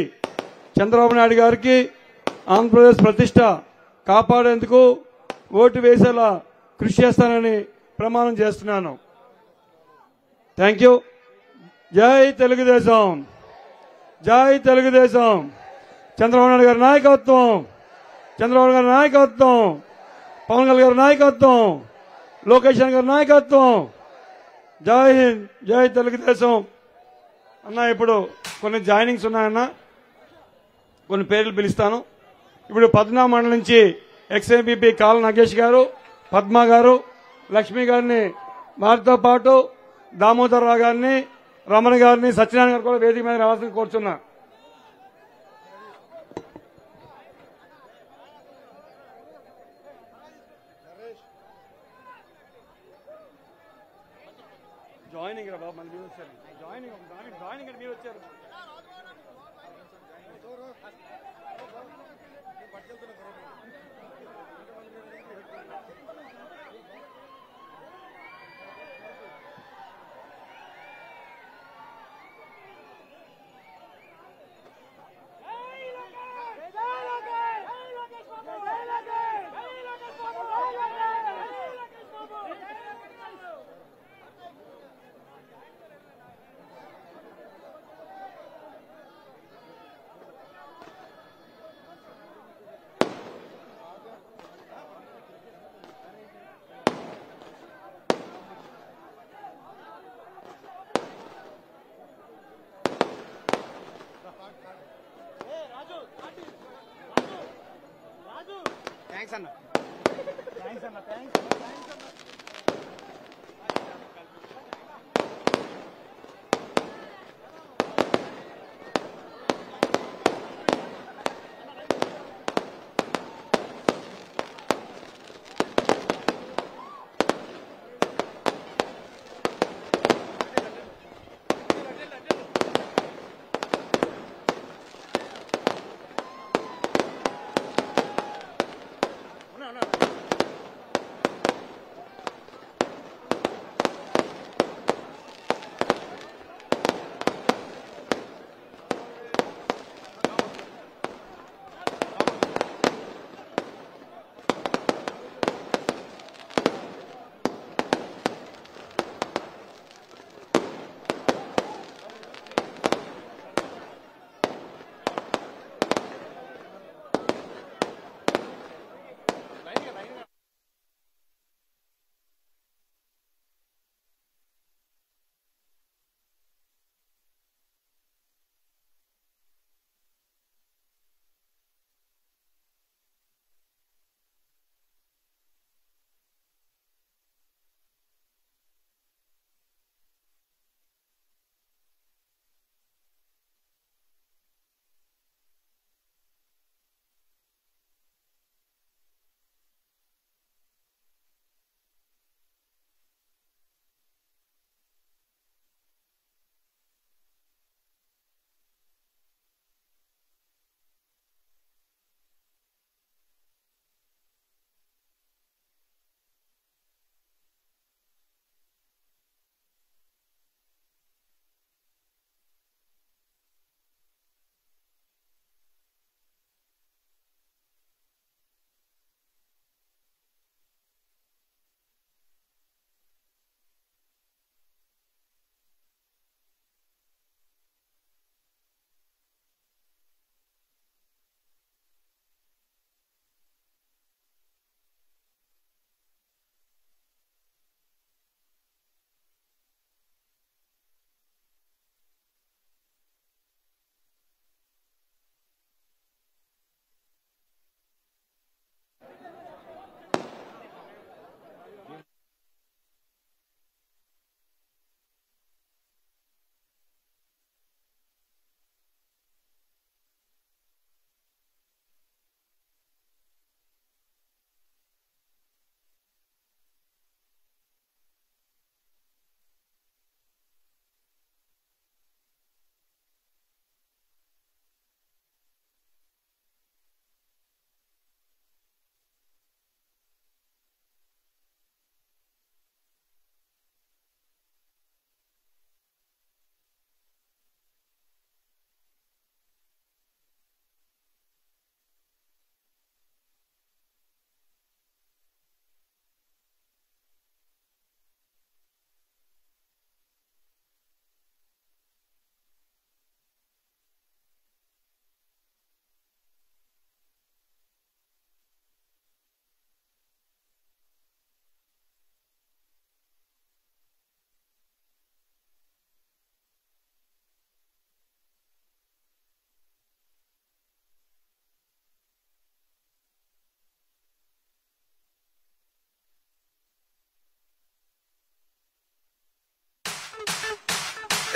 చంద్రబాబు నాయుడు గారికి ఆంధ్రప్రదేశ్ ప్రతిష్ట కాపాడేందుకు ఓటు వేసేలా కృషి చేస్తానని ప్రమాణం చేస్తున్నాను. Thank you. జై తెలుగుదేశం, జై తెలుగుదేశం. చంద్రబాబు నాయుడు గారి నాయకత్వం, చంద్రబాబు గారి నాయకత్వం, పవన్ కళ్యాణ్ గారి నాయకత్వం, లోకేష్ గారి నాయకత్వం. జై హింద్, జై తెలుగుదేశం. అన్న ఇప్పుడు కొన్ని జాయినింగ్స్ ఉన్నాయన్న, కొన్ని పేర్లు పిలుస్తాను. ఇప్పుడు పద్మా మండలం నుంచి ఎక్స్ఎంపీపీ కాల నాగేష్ గారు, పద్మ గారు, లక్ష్మి గారిని, వారితో పాటు దామోదర్ రావు గారిని, రమణ గారిని, సత్యనారాయణ గారు కూడా వేదిక మీద రావాల్సింది కోరుతున్నా. జాయినింగ్ రా బాబు, మీరు వచ్చారు. జాయినింగ్ అంటే మీరు వచ్చారు. థ్యాంక్స్ అన్న, థ్యాంక్స్ అన్న, థ్యాంక్స్ అన్న.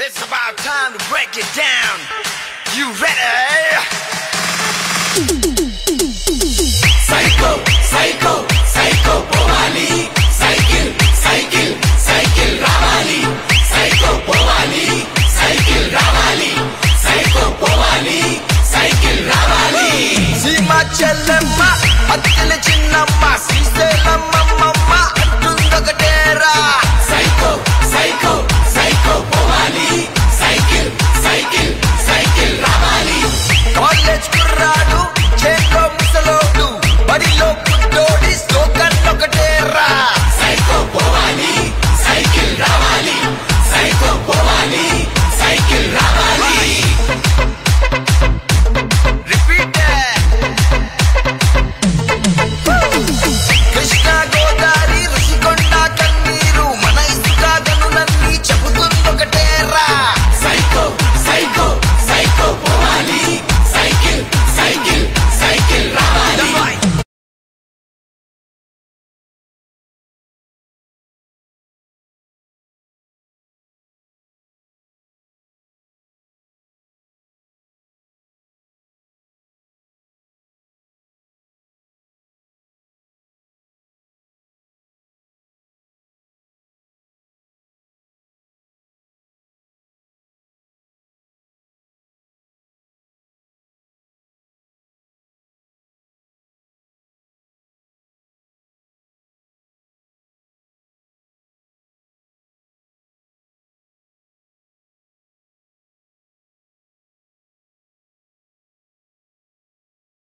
It's about time to break it down. You ready? Psycho, psycho, psycho, povali. Cycle, cycle, cycle, ravali. Psycho, povali. Cycle, ravali. Psycho, povali. Cycle, ravali. Sima chellemma, attile